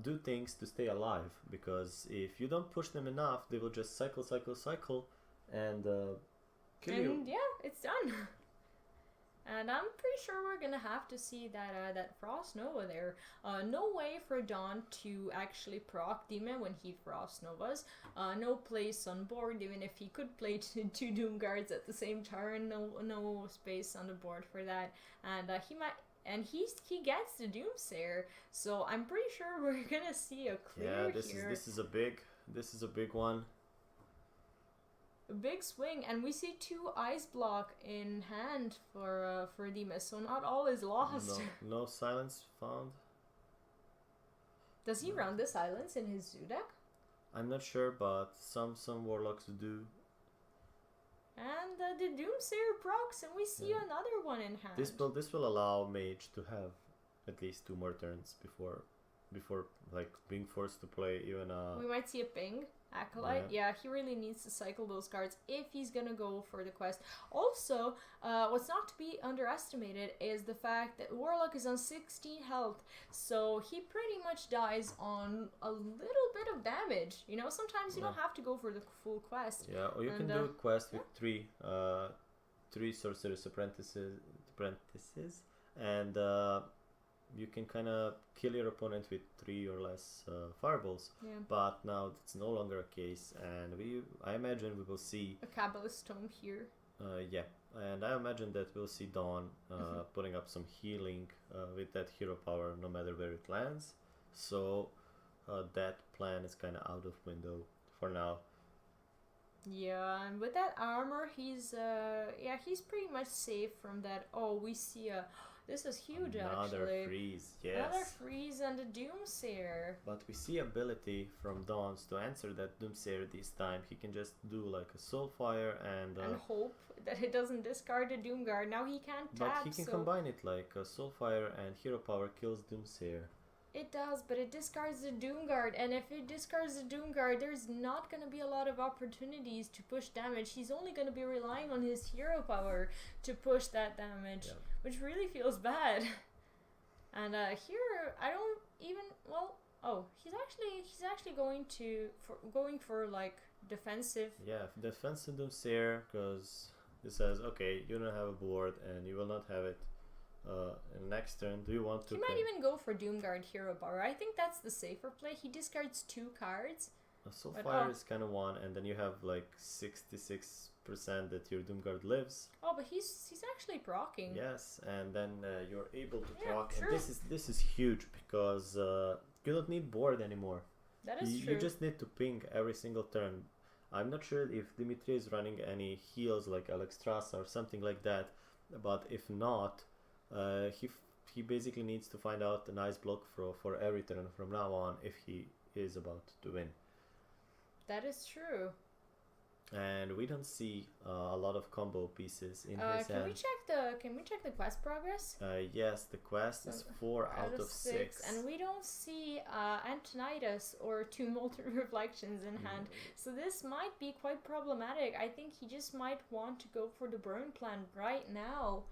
do things to stay alive, because if you don't push them enough, they will just cycle, and kill you. And yeah, it's done. And I'm pretty sure we're gonna have to see that Frost Nova there. No way for Dawn to actually proc Demon when he Frost Novas. No place on board, even if he could play two Doom Guards at the same turn. No space on the board for that. And he might. And he gets the Doomsayer, so I'm pretty sure we're gonna see a clear here. This is a big one. A big swing, and we see two Ice Block in hand for Dima, so not all is lost. No silence found. Does he run the silence in his zoo deck? I'm not sure, but some warlocks do. And the Doomsayer procs, and we see another one in hand. This will allow mage to have at least 2 more turns before like being forced to play even a. We might see a ping Acolyte. Yeah, he really needs to cycle those cards if he's gonna go for the quest. Also, what's not to be underestimated is the fact that Warlock is on 16 health, so he pretty much dies on a little bit of damage. You know, sometimes you don't have to go for the full quest. Yeah, or you can do a quest with three sorcerer's apprentices, and you can kind of kill your opponent with 3 or less fireballs. Yeah. But now it's no longer a case, and I imagine we will see a Kabbalist Tome here. Yeah, and I imagine that we'll see Dawn putting up some healing with that hero power no matter where it lands. So that plan is kind of out of window for now. Yeah, and with that armor, he's pretty much safe from that. Oh, we see this is huge. Another actually. freeze, yes. Another freeze and a Doomsayer. But we see ability from Dawn's to answer that Doomsayer this time. He can just do like a Soulfire and hope that it doesn't discard the Doomguard. Now he can't tap. But he can combine it, like a Soulfire and Hero Power kills Doomsayer. It does, but it discards the Doomguard, and if it discards the Doomguard, there's not going to be a lot of opportunities to push damage. He's only going to be relying on his hero power to push that damage, which really feels bad. And here, I don't even, he's actually going for like defensive. Yeah, defensive Doomsayer, because it says, okay, you don't have a board and you will not have it. Next turn, do you want to? He might even go for Doomguard Hero Power. I think that's the safer play. He discards 2 cards. Soulfire is kind of 1, and then you have like 66% that your Doomguard lives. Oh, but he's actually proccing. Yes, and then you're able to proc. True. And this is huge because you don't need board anymore. That is true. You just need to ping every single turn. I'm not sure if Dimitri is running any heals like Alexstrasza or something like that, but if not. He basically needs to find out a nice block for every turn from now on if he is about to win. That is true. And we don't see a lot of combo pieces in his hand. Can we check the quest progress? Yes, the quest is 4 out of 6. And we don't see Antonidas or 2 Molten Reflections in hand. So this might be quite problematic. I think he just might want to go for the burn plan right now.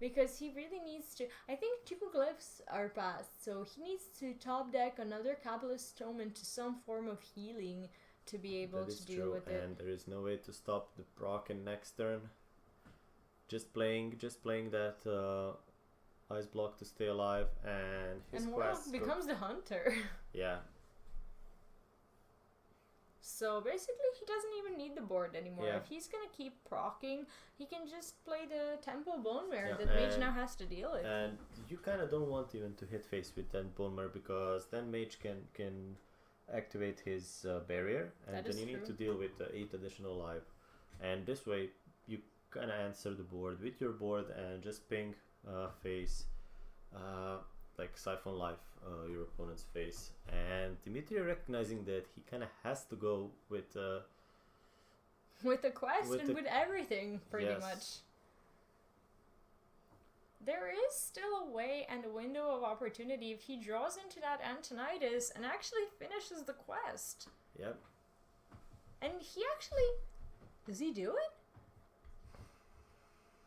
Because he really needs to. I think 2 glyphs are passed, so he needs to top deck another Kabbalist Tome into some form of healing to be able to deal with it. And there is no way to stop the proc in next turn. Just playing that ice block to stay alive, and his quest becomes the hunter. Yeah. So basically, he doesn't even need the board anymore. Yeah. If he's gonna keep proccing, he can just play the Temple Bone Mare that Mage now has to deal with. And you kind of don't want even to hit face with that Bone Mare, because then Mage can activate his barrier, and then you need to deal with 8 additional life. And this way, you kind of answer the board with your board and just ping face, like Siphon Life your opponent's face. And Dimitri recognizing that he kind of has to go with With the quest With and the- with everything, pretty Yes. much. There is still a way and a window of opportunity if he draws into that Antonitis and actually finishes the quest. Yep. And he actually... Does he do it?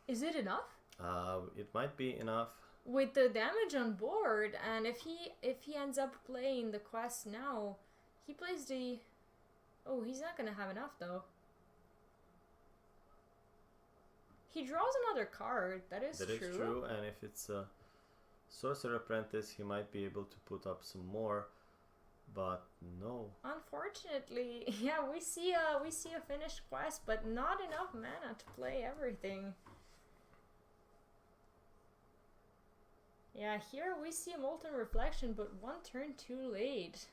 Is it enough? It might be enough. With the damage on board, and if he ends up playing the quest now, he plays the... Oh, he's not gonna have enough though. He draws another card, that is true. And if it's a Sorcerer Apprentice, he might be able to put up some more, but no. Unfortunately, yeah, we see a finished quest, but not enough mana to play everything. Yeah, here we see a Molten Reflection, but one turn too late.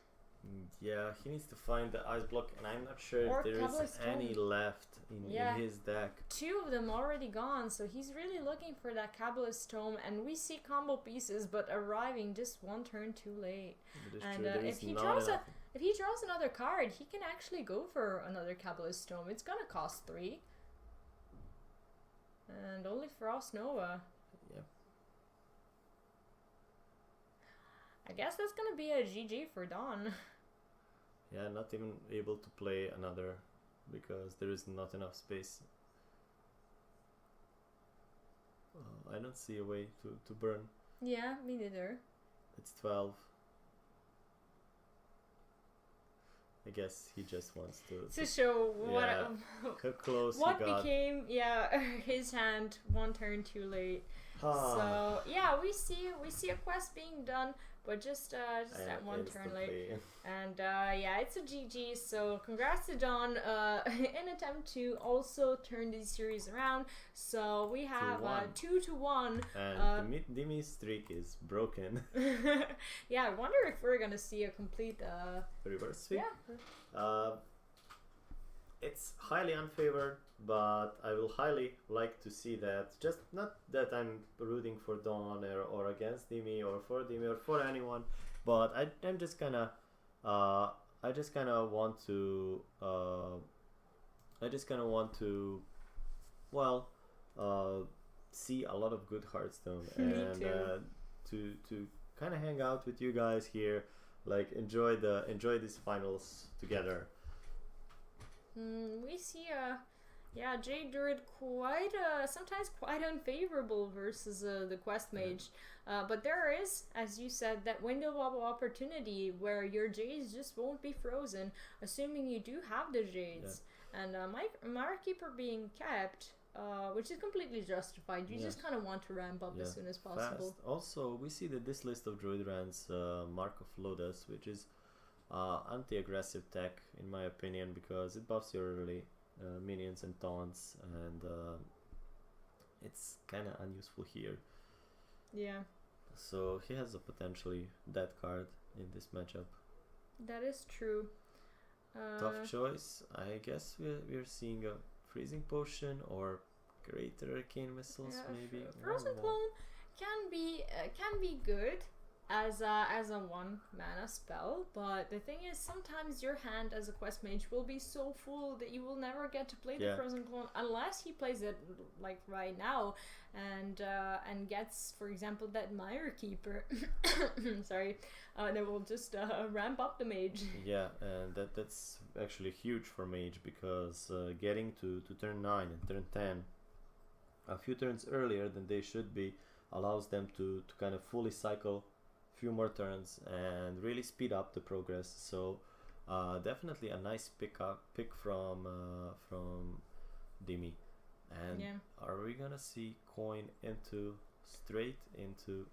Yeah, he needs to find the Ice Block, and I'm not sure Or if there is Cabalist any Tome. left in his deck. Two of them already gone, so he's really looking for that Cabalist Tome, and we see combo pieces, but arriving just one turn too late. It is And true, there if is he not draws enough. if he draws another card, he can actually go for another Cabalist Tome. It's gonna cost 3. And only Frost Nova. Yep. I guess that's gonna be a GG for Dawn. Yeah, not even able to play another because there is not enough space. I don't see a way to burn. Yeah, me neither. It's 12. I guess he just wants To show what yeah, how close what he got. became his hand one turn too late. Ah, So yeah, we see a quest being done, but just at one turn late. instantly. And yeah, it's a GG. So congrats to John in attempt to also turn the series around. So we have 2-1. And the Dimi streak is broken. Yeah, I wonder if we're gonna see a complete Reverse sweep. yeah. It's highly unfavored, but I will highly like to see that. Just not that I'm rooting for Dawn or against Dimi or for Dimi or for anyone, but I'm just gonna I just kind of want to well see a lot of good Hearthstone Me and too. to kind of hang out with you guys here, like enjoy these finals together. We see Jade Druid sometimes quite unfavorable versus the Quest Mage. But there is, as you said, that window of opportunity where your Jades just won't be frozen, assuming you do have the Jades. Yeah. And Markkeeper being kept, which is completely justified. You just kind of want to ramp up as soon as possible. Fast. Also, we see that this list of Druid runs Mark of Lotus, which is anti-aggressive tech in my opinion, because it buffs your early minions and taunts, and it's kind of unuseful here. Yeah. So he has a potentially dead card in this matchup. That is true. Tough choice. I guess we're seeing a freezing potion or greater arcane missiles, maybe. Frozen Clone can be good as a 1 mana spell, but the thing is, sometimes your hand as a quest mage will be so full that you will never get to play the Frozen Clone unless he plays it like right now and gets, for example, that Mire Keeper sorry, that will just ramp up the mage. Yeah, and that's actually huge for mage, because getting to turn 9 and turn 10 a few turns earlier than they should be allows them to kind of fully cycle few more turns and really speed up the progress. So definitely a nice pick from Dimi. And are we gonna see coin straight into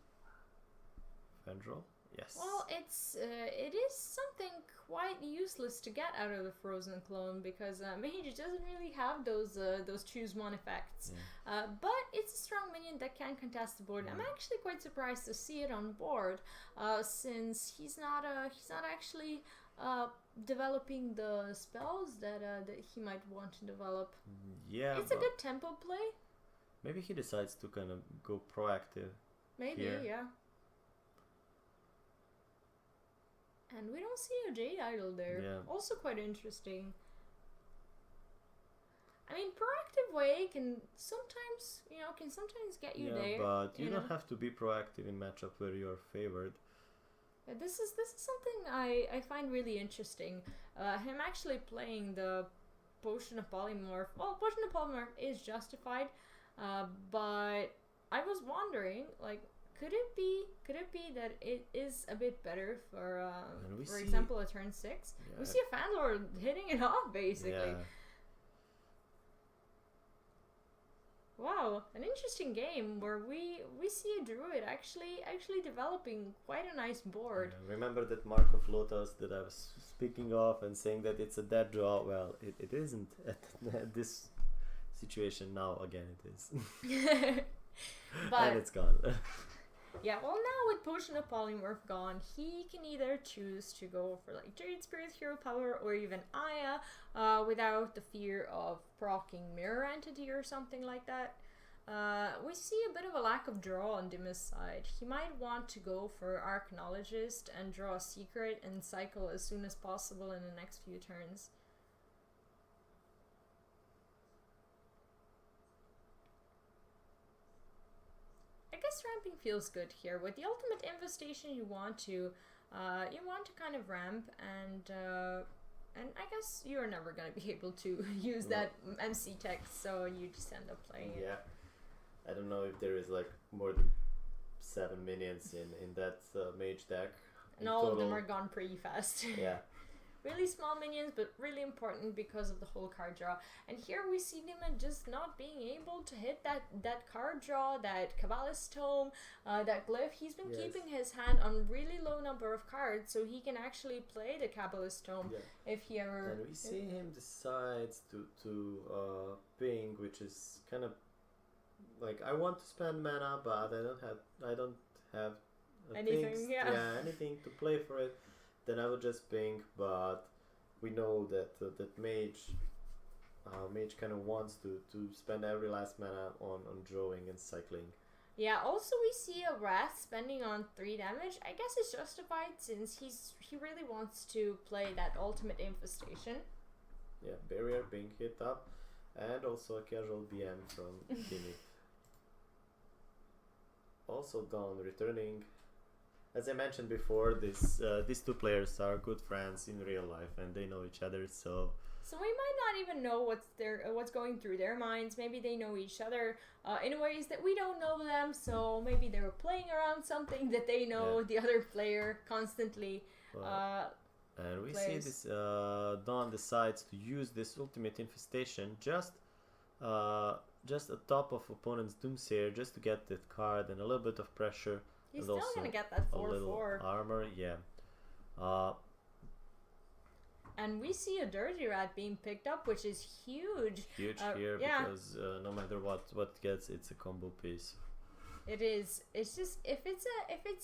Fendrel? Yes. Well, it is something quite useless to get out of the Frozen Clone, because Mage doesn't really have those choose one effects. But it's a strong minion that can contest the board. I'm actually quite surprised to see it on board, since he's not actually developing the spells that he might want to develop. Yeah, it's a good tempo play. Maybe he decides to kind of go proactive. Maybe, here. yeah. And we don't see a Jade Idol there. Yeah. Also quite interesting. I mean, proactive way can sometimes, get you there. But you don't have to be proactive in matchup where you're favored. This is something I find really interesting. Him actually playing the Potion of Polymorph. Well, Potion of Polymorph is justified, but I was wondering, like, could it be that it is a bit better for example, a turn 6? Yeah. We see a Fanlord hitting it off basically. Yeah. Wow, an interesting game where we see a druid actually developing quite a nice board. Yeah, remember that Mark of Lotus that I was speaking of and saying that it's a dead draw? Well, it isn't at this situation now. Again, it is. But and it's gone. yeah, well, now with Potion of Polymorph gone, he can either choose to go for like Jade Spirit, Hero Power, or even Aya, without the fear of proccing Mirror Entity or something like that. We see a bit of a lack of draw on Dima's side. He might want to go for Archanologist and draw a secret and cycle as soon as possible in the next few turns. I guess ramping feels good here. With the ultimate infestation, you want to kind of ramp, and I guess you're never gonna be able to use that MC text, so you just end up playing it. Yeah, I don't know if there is like more than 7 minions in that mage deck. And all of them are gone pretty fast. Yeah. Really small minions, but really important because of the whole card draw. And here we see Dima just not being able to hit that card draw, that Kabbalist Tome, that Glyph. He's been keeping his hand on really low number of cards, so he can actually play the Kabbalist Tome if he ever... And we see him decides to ping, which is kind of like, I want to spend mana, but I don't have anything, anything to play for it. Then I would just ping, but we know that that mage kind of wants to spend every last mana on drawing and cycling. Yeah, also we see a Wrath spending on 3 damage. I guess it's justified since he really wants to play that ultimate infestation. Yeah, barrier being hit up, and also a casual BM from Timmy. Also Dawn returning. As I mentioned before, these two players are good friends in real life, and they know each other. So we might not even know what's going through their minds. Maybe they know each other in ways that we don't know them. So maybe they were playing around something that they know the other player constantly. And we plays. see this Dawn decides to use this ultimate infestation just atop of opponent's Doomsayer, just to get that card and a little bit of pressure. He's and still gonna get that 4/4 armor, yeah. And we see a Dirty Rat being picked up, which is huge. Huge here because no matter what gets, it's a combo piece. It is. It's just if it's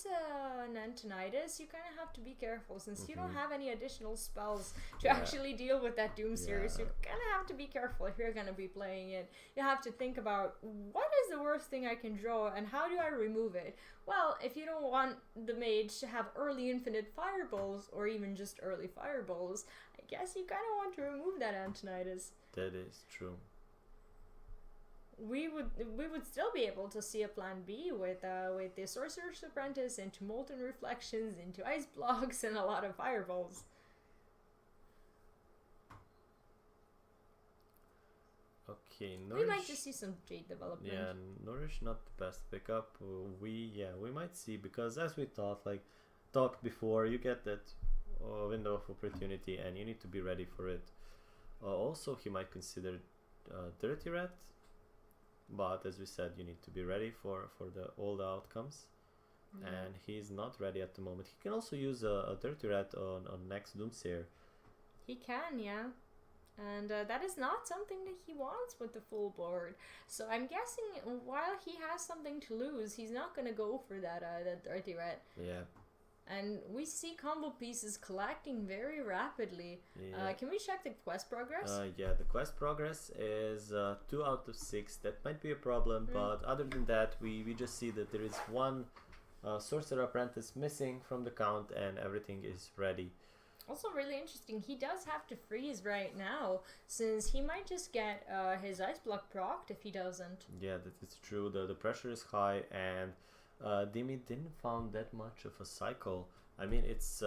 an Antonitis, you kind of have to be careful since you don't have any additional spells to actually deal with that Doomsayer. So you kind of have to be careful if you're gonna be playing it. You have to think about what is the worst thing I can draw and how do I remove it. Well, if you don't want the mage to have early infinite fireballs or even just early fireballs, I guess you kind of want to remove that Antonitis. That is true. We would still be able to see a plan B with the Sorcerer's Apprentice into Molten Reflections, into Ice Blocks, and a lot of fireballs. Okay, Nourish. We might just see some Jade development. Yeah, Nourish not the best pickup. We might see, because as we talked before, you get that window of opportunity and you need to be ready for it. Also, he might consider Dirty Rat. But as we said, you need to be ready for all the outcomes, and he's not ready at the moment. He can also use a Dirty Rat on next Doomsayer. He can, yeah, and that is not something that he wants with the full board. So I'm guessing while he has something to lose, he's not gonna go for that Dirty Rat. Yeah. And we see combo pieces collecting very rapidly. Yeah. Can we check the quest progress? Yeah, the quest progress is 2 out of 6. That might be a problem, but other than that, we just see that there is one Sorcerer Apprentice missing from the count and everything is ready. Also really interesting, he does have to freeze right now, since he might just get his ice block procced if he doesn't. Yeah, that is true. The pressure is high, and Dimi didn't found that much of a cycle. I mean, it's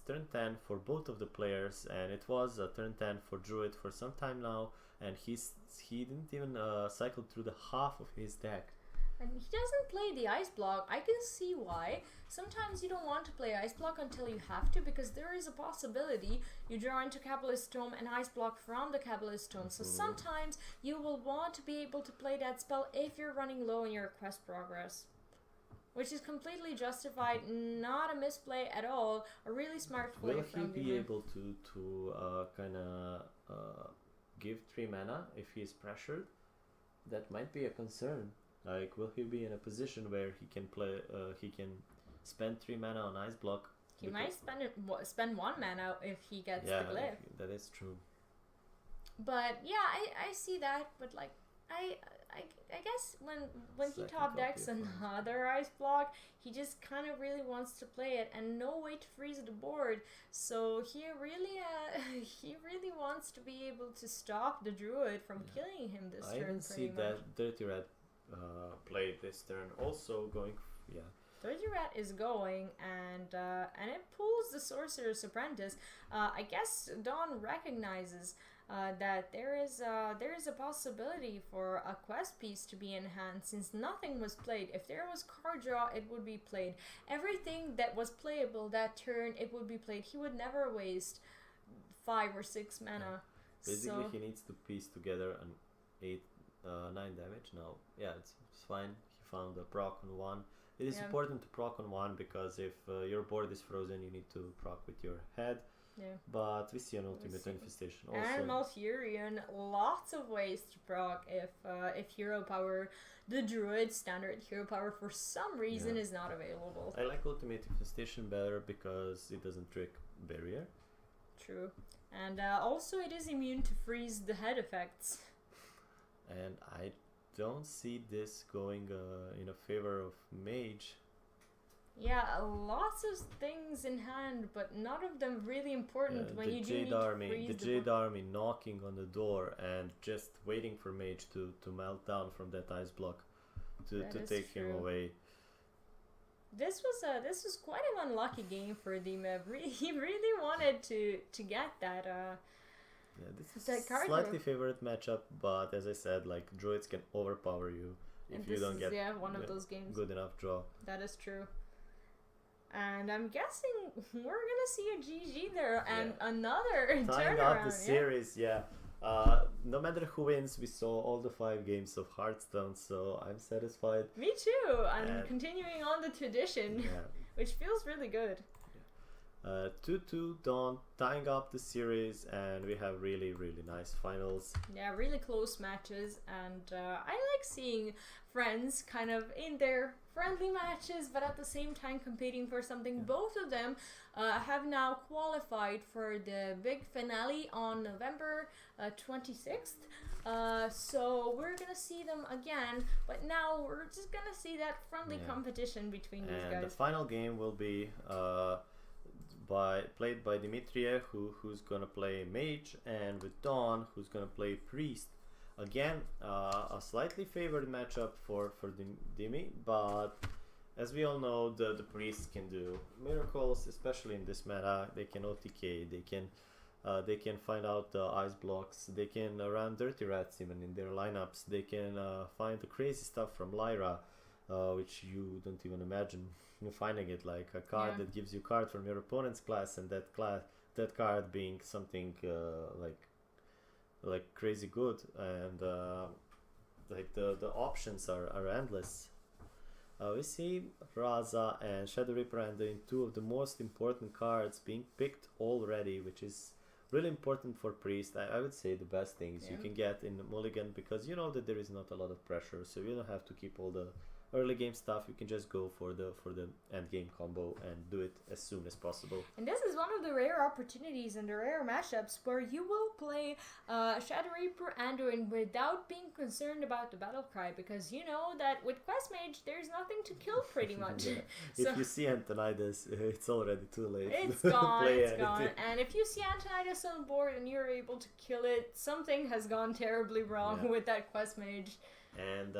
turn 10 for both of the players, and it was turn 10 for Druid for some time now, and he didn't even cycle through the half of his deck. And he doesn't play the ice block. I can see why. Sometimes you don't want to play ice block until you have to, because there is a possibility you draw into Cabalist Tome and ice block from the Cabalist Tome. So sometimes you will want to be able to play that spell if you're running low in your quest progress, which is completely justified, not a misplay at all. A really smart play Will from he be Dima. able to kind of give 3 mana if he's pressured? That might be a concern. Like, will he be in a position where he can play? He can spend 3 mana on ice block. He might spend 1 mana if he gets the glyph. That is true. But yeah, I see that. But like, I guess when he Second top decks copy of another ice block, he just kind of really wants to play it, and no way to freeze the board. So he really wants to be able to stop the druid from killing him this I turn. even see that Dirty Red play this turn also going. Dirty Rat is going, and it pulls the Sorcerer's Apprentice. I guess Dawn recognizes that there is a possibility for a quest piece to be in hand, since nothing was played. If there was card draw, it would be played. Everything that was playable that turn, it would be played. He would never waste 5 or 6 mana. Basically, So he needs to piece together an 9 damage. No, yeah, it's fine. He found a proc on 1. It is important to proc on 1, because if your board is frozen, you need to proc with your head. yeah. But we see an ultimate infestation also. And Malfurion, lots of ways to proc if hero power, the druid standard hero power for some reason is not available. I like ultimate infestation better because it doesn't trick barrier. True. And also it is immune to freeze the head effects. And I don't see this going in a favor of mage. Yeah, lots of things in hand, but none of them really important when you do need to freeze the Jade Army knocking on the door and just waiting for mage to melt down from that ice block to take him away. This was quite an unlucky game for Dima. He really wanted to get that. Yeah, this is a slightly favorite matchup, but as I said, like, druids can overpower you if you don't get one of those games. Good enough draw. That is true. And I'm guessing we're gonna see a GG there and another tying turnaround. up the series. No matter who wins, we saw all the 5 games of Hearthstone, so I'm satisfied. Me too. I'm continuing on the tradition, which feels really good. 2-2 Dawn tying up the series, and we have really nice finals. Yeah, really close matches, and I like seeing friends kind of in their friendly matches, but at the same time competing for something. Both of them have now qualified for the big finale on November 26th. So we're gonna see them again, but now we're just gonna see that friendly competition between these guys. And the final game will be played by Dimitria, who's gonna play mage, and with Dawn, who's gonna play priest. Again, a slightly favored matchup for Dimi, but as we all know, the priests can do miracles, especially in this meta. They can OTK, they can find out the ice blocks, they can run dirty rats even in their lineups, they can find the crazy stuff from Lyra, which you don't even imagine finding it, like a card that gives you card from your opponent's class, and that card being something like crazy good, and like the options are endless. We see Raza and Shadow Reaper ending 2 of the most important cards being picked already, which is really important for priest. I would say the best things you can get in the mulligan, because you know that there is not a lot of pressure, so you don't have to keep all the early game stuff, you can just go for the end game combo and do it as soon as possible. And this is one of the rare opportunities and the rare matchups where you will play Shadow Reaper Anduin without being concerned about the battle cry, because you know that with Quest Mage there's nothing to kill pretty much. Yeah. So if you see Antonidas, it's already too late. it's to gone, play it's gone. anything. And if you see Antonidas on board and you're able to kill it, something has gone terribly wrong Yeah. with that Quest Mage. And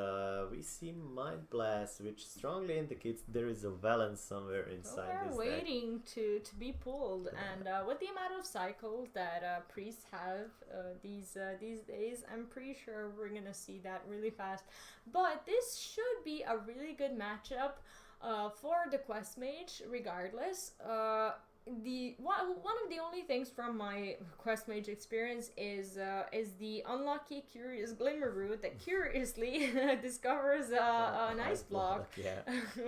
we see Mind Blast, which strongly indicates there is a Valence somewhere inside We're this waiting to be pulled, Yeah. and with the amount of cycles that priests have these days, I'm pretty sure we're gonna see that really fast. But this should be a really good matchup for the Quest Mage, regardless. One of the only things from my Quest Mage experience is the unlucky Curious Glimmer route that curiously discovers an ice block, Yeah.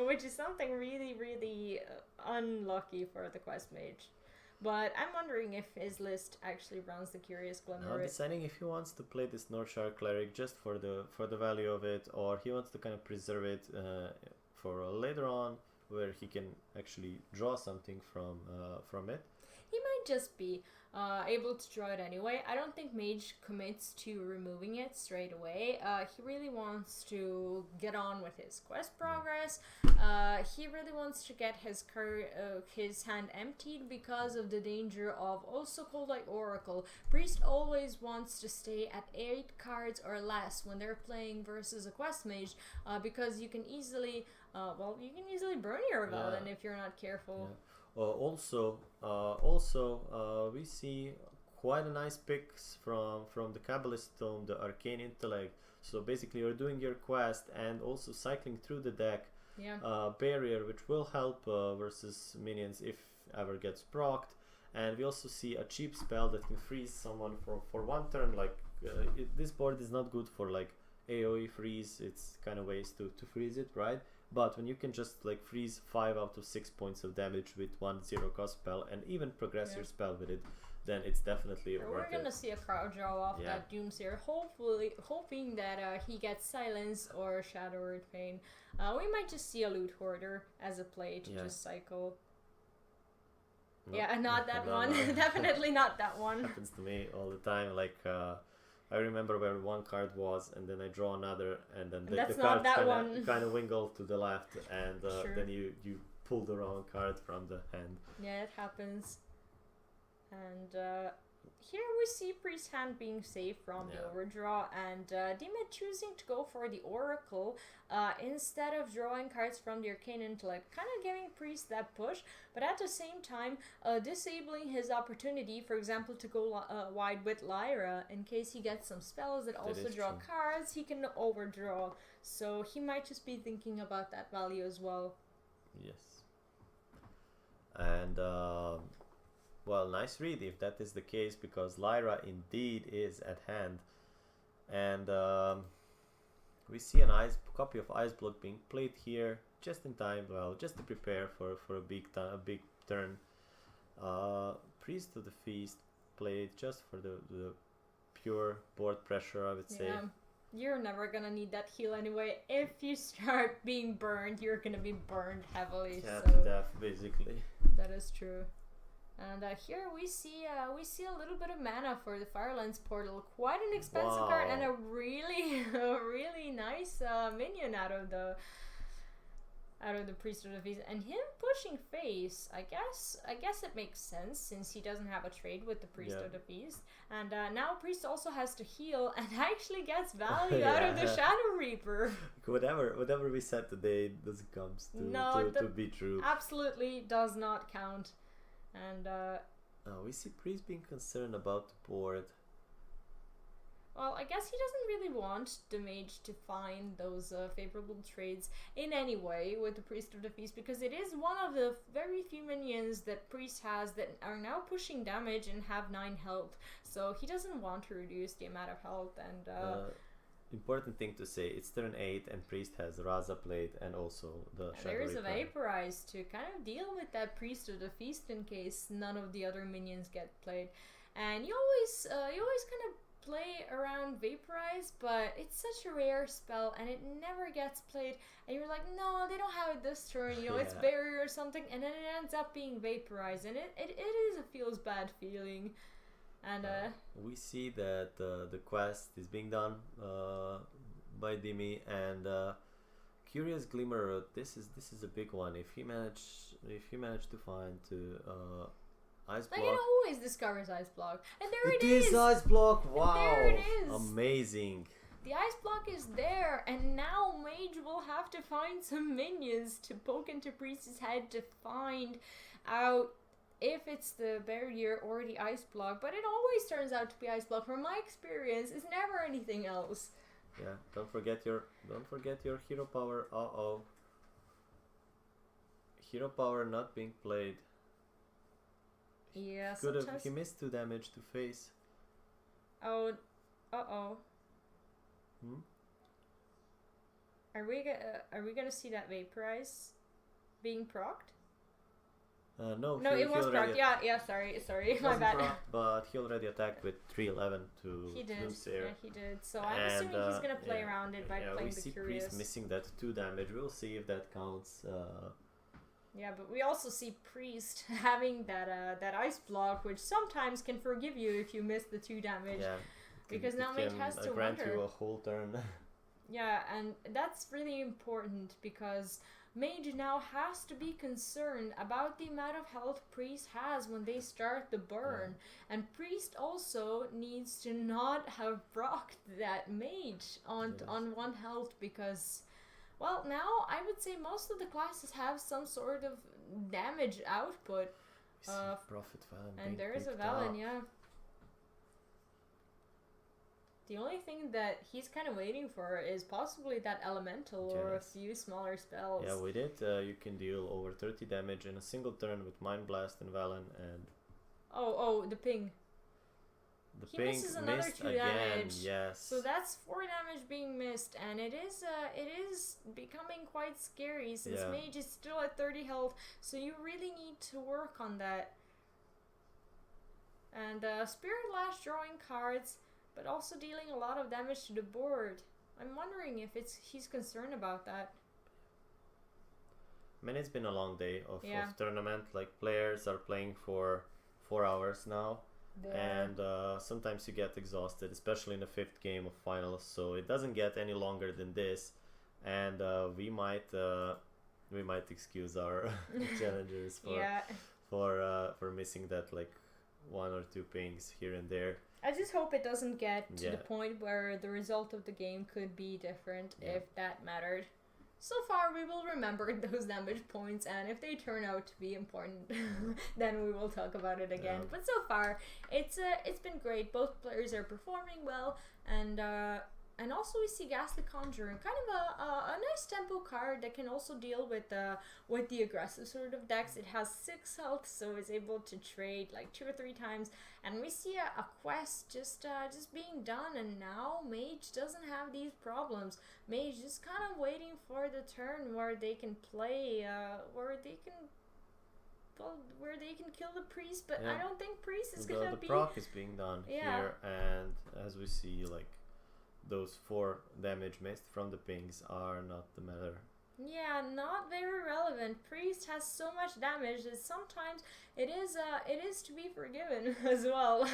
which is something really unlucky for the Quest Mage. But I'm wondering if his list actually runs the Curious Glimmer Now route. deciding if he wants to play this Northshire Cleric just for the value of it, or he wants to kind of preserve it for later on, where he can actually draw something from it. He might just be able to draw it anyway. I don't think Mage commits to removing it straight away. He really wants to get on with his quest progress. He really wants to get his hand emptied because of the danger of also called like Oracle. Priest always wants to stay at 8 cards or less when they're playing versus a Quest Mage, because you can easily burn your Valen if you're not careful. Yeah. We see quite a nice picks from the Kabbalist Tome, the Arcane Intellect. So basically you're doing your quest and also cycling through the deck. Barrier, which will help versus minions if ever gets procced. And we also see a cheap spell that can freeze someone for one turn. Like this board is not good for like AoE freeze. It's kind of ways to freeze it, right? But when you can just like freeze 5 out of 6 points of damage with 1 0 cost spell and even progress your spell with it, then it's definitely worth We're gonna see a crowd draw off that Doomsayer, hoping that he gets Silence or Shadow Earth Pain. We might just see a Loot Hoarder as a play to just cycle. No, not that no, one. no. Definitely not that one. Happens to me all the time. Like I remember where one card was, and then I draw another, and then the card kind of wingle to the left, and then you pull the wrong card from the hand. Yeah, it happens. And here we see Priest's hand being safe from the overdraw, and Dima choosing to go for the Oracle instead of drawing cards from the Arcane Intellect, kind of giving Priest that push, but at the same time disabling his opportunity, for example, to go wide with Lyra in case he gets some spells that also draw cards. He can overdraw, so he might just be thinking about that value as well. Yes. And well, nice read if that is the case, because Lyra indeed is at hand. And we see a copy of Ice Block being played here just in time, well, just to prepare for a big turn. Priest of the Feast played just for the pure board pressure, I would say. You're never gonna need that heal anyway. If you start being burned, you're gonna be burned heavily. Yeah, so to death, basically. That is true. And here we see a little bit of mana for the Firelands Portal. Quite an expensive card and a really nice minion out of the Priest of the Feast. And him pushing face, I guess it makes sense since he doesn't have a trade with the Priest of the Feast. And now Priest also has to heal and actually gets value out of the Shadow Reaper. Whatever we said today doesn't come to be true. Absolutely does not count. And we see Priest being concerned about the board. Well, I guess he doesn't really want the mage to find those favorable trades in any way with the Priest of the Feast, because it is one of the very few minions that Priest has that are now pushing damage and have 9 health. So he doesn't want to reduce the amount of health. And important thing to say, it's turn 8 and Priest has Raza played and also the Shadow there is a Reaper. Vaporize to kind of deal with that Priest of the Feast in case none of the other minions get played. And you always kind of play around Vaporize, but it's such a rare spell and it never gets played. And you're like, no, they don't have it this turn. You know, it's Yeah. Barrier or something, and then it ends up being Vaporize, and it is a feels bad feeling. And we see that the quest is being done by Dimi, and Curious Glimmer. This is a big one. If he managed to find Ice like, Block. it always discovers Ice Block, and there It it is is. Ice Block. Wow, there it is. Amazing. The Ice Block is there, and now Mage will have to find some minions to poke into Priest's head to find out if it's the Barrier or the Ice Block. But it always turns out to be Ice Block. From my experience, it's never anything else. Yeah, don't forget your hero power. Hero power not being played. Yeah, Could have sometimes. he missed 2 damage to face. Oh, uh-oh. Hmm? Are we gonna see that Vaporize being procced? No, No, it was already procced. Yeah, sorry, it my wasn't bad. proc, but he already attacked with 311 to He did. Doomsayer. Yeah, he did. So I'm And, assuming he's gonna play yeah, around it by yeah, playing we the see Curious. Priest missing that 2 damage. We'll see if that counts. Yeah, but we also see Priest having that Ice Block, which sometimes can forgive you if you miss the 2 damage. Yeah, Because it now Mage can, has to grant wonder. you a whole turn. Yeah, and that's really important because Mage now has to be concerned about the amount of health Priest has when they start the burn. And Priest also needs to not have procced that Mage on 1 health because, well, now I would say most of the classes have some sort of damage output. We see Prophet Valen And being there is a picked Valen, up. yeah. The only thing that he's kind of waiting for is possibly that elemental or a Yes. few smaller spells. Yeah, with it you can deal over 30 damage in a single turn with Mind Blast and Valen, and Oh, the ping. the He ping misses another missed 2 again. damage. Yes. So that's 4 damage being missed, and it is becoming quite scary since Yeah. Mage is still at 30 health. So you really need to work on that. And Spirit Lash drawing cards, but also dealing a lot of damage to the board. I'm wondering if he's concerned about that. I mean, it's been a long day of Yeah. tournament. Like, players are playing for 4 hours now, and sometimes you get exhausted, especially in the 5th game of finals. So it doesn't get any longer than this, and we might excuse our challengers for missing that, like, 1 or 2 pings here and there. I just hope it doesn't get to Yeah. the point where the result of the game could be different Yeah. if that mattered. So far, we will remember those damage points, and if they turn out to be important, then we will talk about it again. Yeah. But so far, it's been great. Both players are performing well, and also we see Ghastly Conjurer, kind of a nice tempo card that can also deal with the aggressive sort of decks. It has 6 health, so it's able to trade like 2 or 3 times. And we see a quest just being done, and now Mage doesn't have these problems. Mage is kind of waiting for the turn where they can play, where they can kill the Priest. But Yeah. I don't think Priest is the gonna be. proc is being done here, and as we see, like, those 4 damage missed from the pings are not the matter. Yeah, not very relevant. Priest has so much damage that sometimes it is to be forgiven as well.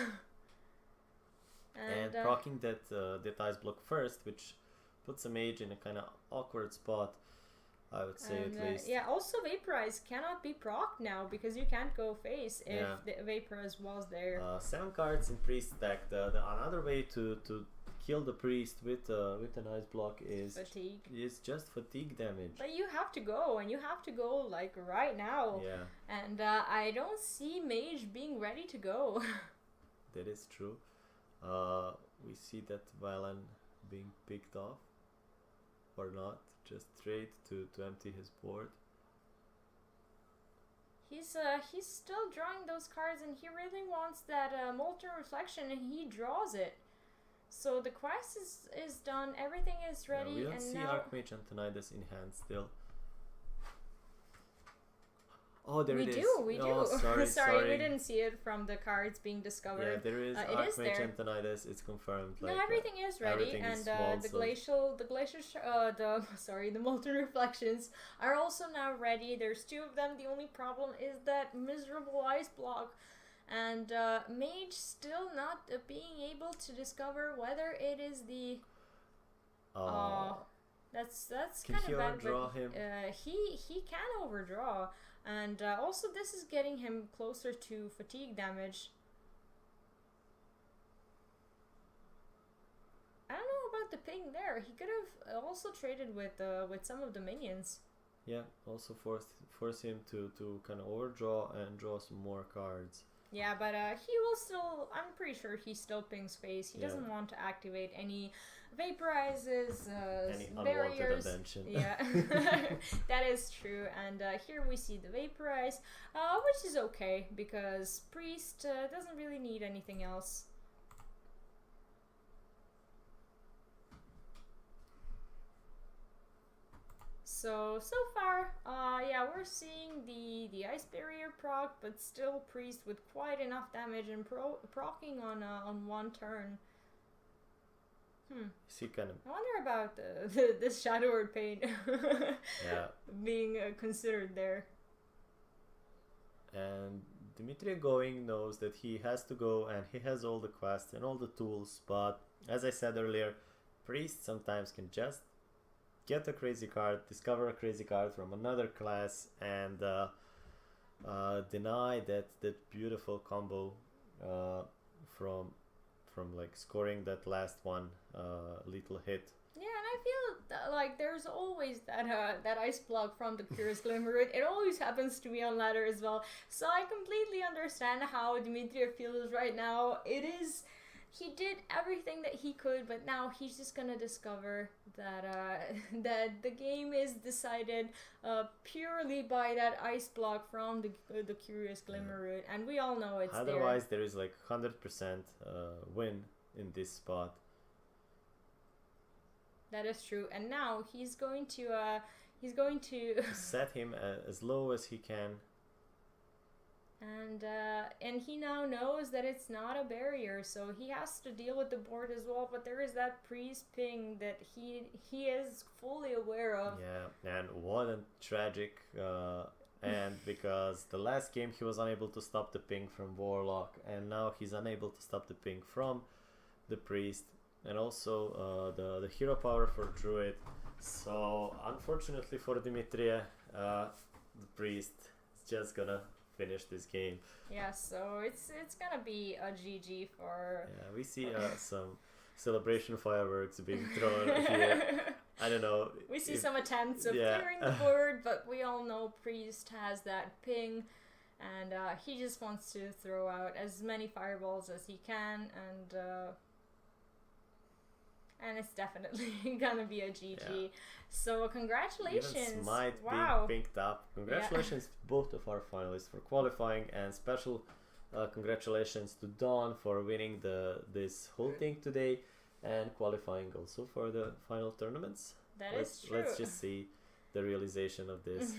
And uh, proccing that Ice Block first, which puts a mage in a kind of awkward spot, I would say, at least. Yeah, also Vaporize cannot be proc now because you can't go face if Yeah. the Vaporize was there. 7 cards in Priest deck. The another way to kill the Priest with an Ice Block is Fatigue. just fatigue damage. But you have to go, and you have to go like right now. Yeah, And I don't see Mage being ready to go. that is true. We see that Valen being picked off or not, just trade to empty his board. He's still drawing those cards, and he really wants that Molten Reflection, and he draws it. So the quest is done, everything is ready, We don't and see now Archmage Antonidas in hand still. Oh, there we it is. do, we Oh, do. sorry, Sorry, we didn't see it from the cards being discovered. Yeah, there is it is Archmage there. Antonidas. It's confirmed. No, everything is ready, everything and is small, the so- the molten reflections are also now ready. There's 2 of them. The only problem is that miserable ice block, and Mage still not being able to discover whether it is the. That's Can kind he of bad. overdraw But him? he can overdraw, and also this is getting him closer to fatigue damage. I don't know about the ping there. He could have also traded with some of the minions. Yeah, also force him to kind of overdraw and draw some more cards. Yeah, but he will still. I'm pretty sure he still pings face. He doesn't want to activate any vaporizes, Any barriers. unwanted attention. Yeah, that is true. And here we see the vaporize, which is okay because priest doesn't really need anything else. So far, yeah, we're seeing the ice barrier proc, but still priest with quite enough damage and procking on 1 turn. Is he kind of I wonder about this Shadow Word Pain yeah? being considered there. And Dimitri going knows that he has to go and he has all the quests and all the tools, but as I said earlier, priest sometimes can just get a crazy card, discover a crazy card from another class, and deny that beautiful combo from like scoring that last one little hit. Yeah, and I feel like there's always that ice block from the Curious Glimmer. It always happens to me on ladder as well. So I completely understand how Dimitriev feels right now. He did everything that he could, but now he's just gonna discover that that the game is decided purely by that ice block from the Curious Glimmer root, and we all know it's Otherwise, there is like 100% win in this spot. That is true, and now he's going to set him as low as he can. And he now knows that it's not a barrier, so he has to deal with the board as well. But there is that priest ping that he is fully aware of. Yeah, and what a tragic and because the last game he was unable to stop the ping from Warlock, and now he's unable to stop the ping from the priest, and also the hero power for Druid. So unfortunately for Dimitria, the priest is just gonna finish this game. Yeah, so it's gonna be a GG for. Yeah, we see some celebration fireworks being thrown here. I don't know. We see some attempts of clearing the board, but we all know priest has that ping, and he just wants to throw out as many fireballs as he can, and it's definitely gonna be a GG. Yeah. So congratulations! Even Smite wow. being picked up. Congratulations to both of our finalists for qualifying, and special congratulations to Dawn for winning this whole thing today and qualifying also for the final tournaments. Is true. Let's just see the realization of this.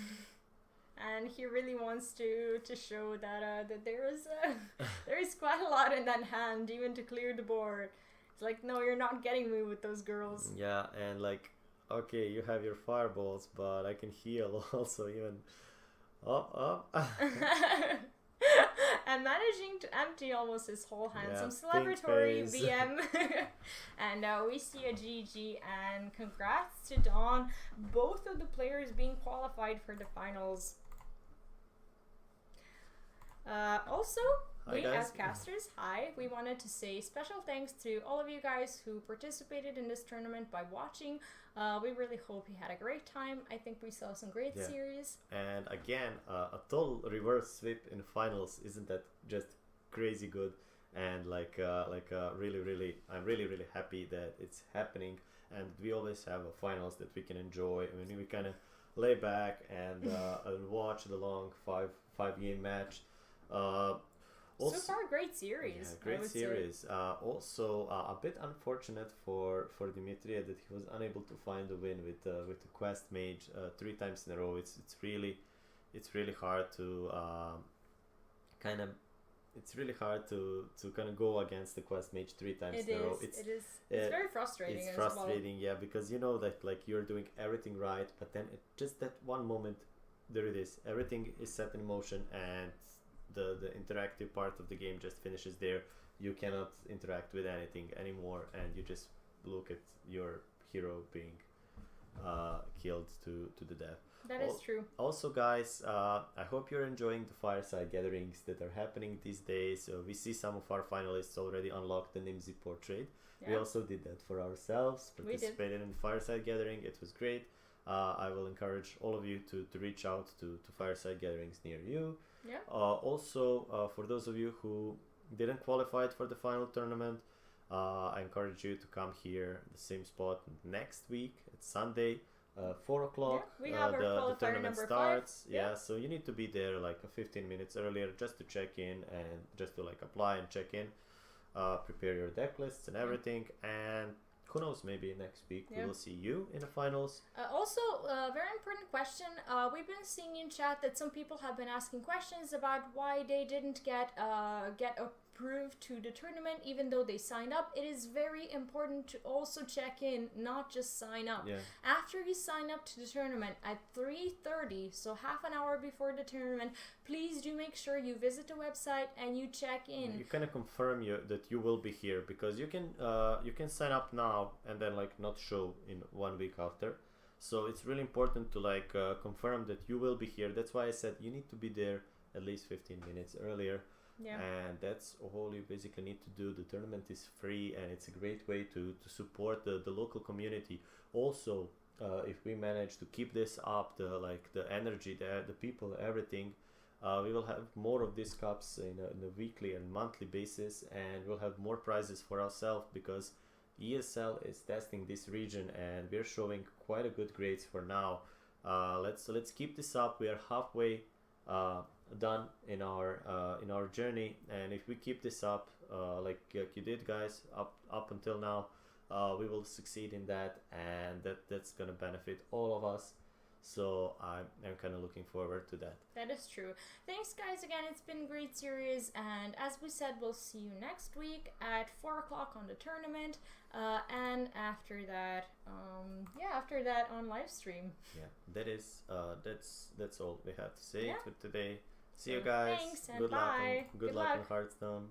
And he really wants to show that that there is quite a lot in that hand, even to clear the board. It's like, no, you're not getting me with those girls. Yeah, and like, okay, you have your fireballs, but I can heal also even. And managing to empty almost his whole hand. Some celebratory BM. And we see a GG, and congrats to Dawn. Both of the players being qualified for the finals. Also, we as casters, we wanted to say special thanks to all of you guys who participated in this tournament by watching. We really hope you had a great time. I think we saw some great series. And again, a total reverse sweep in finals, isn't that just crazy good? And I'm really happy that it's happening, and we always have a finals that we can enjoy. I mean, we kind of lay back and watch the long five game match. Also, so far, great series. Yeah, great series. Also, a bit unfortunate for Dimitria that he was unable to find a win with the Quest Mage 3 times in a row. It's really it's really hard to kind of it's really hard to kind of go against the quest mage 3 times in a row. It is. It's very frustrating. It's as frustrating, well. yeah, because you know that like you're doing everything right, but then just that one moment, there it is. Everything is set in motion, and the interactive part of the game just finishes there. You cannot interact with anything anymore, and you just look at your hero being killed to the death. That is true. Also, guys, I hope you're enjoying the fireside gatherings that are happening these days. We see some of our finalists already unlock the Nimsy portrait. Yeah. We also did that for ourselves, We did. participated in the fireside gathering. It was great. I will encourage all of you to reach out to fireside gatherings near you. Yeah. Also, for those of you who didn't qualify for the final tournament, I encourage you to come here, the same spot next week. It's Sunday, 4 o'clock. Yeah, we have our the qualifier tournament number starts. 5. Yeah, so you need to be there like 15 minutes earlier just to check in and just to like apply and check in, prepare your deck lists and everything. And who knows, maybe next week we will see you in the finals. Also, very important question. We've been seeing in chat that some people have been asking questions about why they didn't get approved to the tournament even though they signed up. It is very important to also check in, not just sign up. Yeah. After you sign up to the tournament at 3:30, so half an hour before the tournament, please do make sure you visit the website and you check in. You kind of confirm that you will be here, because you can sign up now and then like not show in 1 week after. So it's really important to like confirm that you will be here. That's why I said you need to be there at least 15 minutes earlier. Yeah. And that's all you basically need to do. The tournament is free, and it's a great way to support the local community. Also, if we manage to keep this up, the energy there, the people, everything, we will have more of these cups in a weekly and monthly basis, and we'll have more prizes for ourselves, because ESL is testing this region and we're showing quite a good grades for now. Let's keep this up. We are halfway done in our journey, and if we keep this up like you did, guys, up until now, we will succeed in that, and that's gonna benefit all of us. So I'm kind of looking forward to that. That is true. Thanks, guys, again. It's been a great series, and as we said, we'll see you next week at 4 o'clock on the tournament, and after that on live stream. Yeah, that's all we have to say for today. See you So, guys. thanks and Good bye. luck. Good luck in Hearthstone.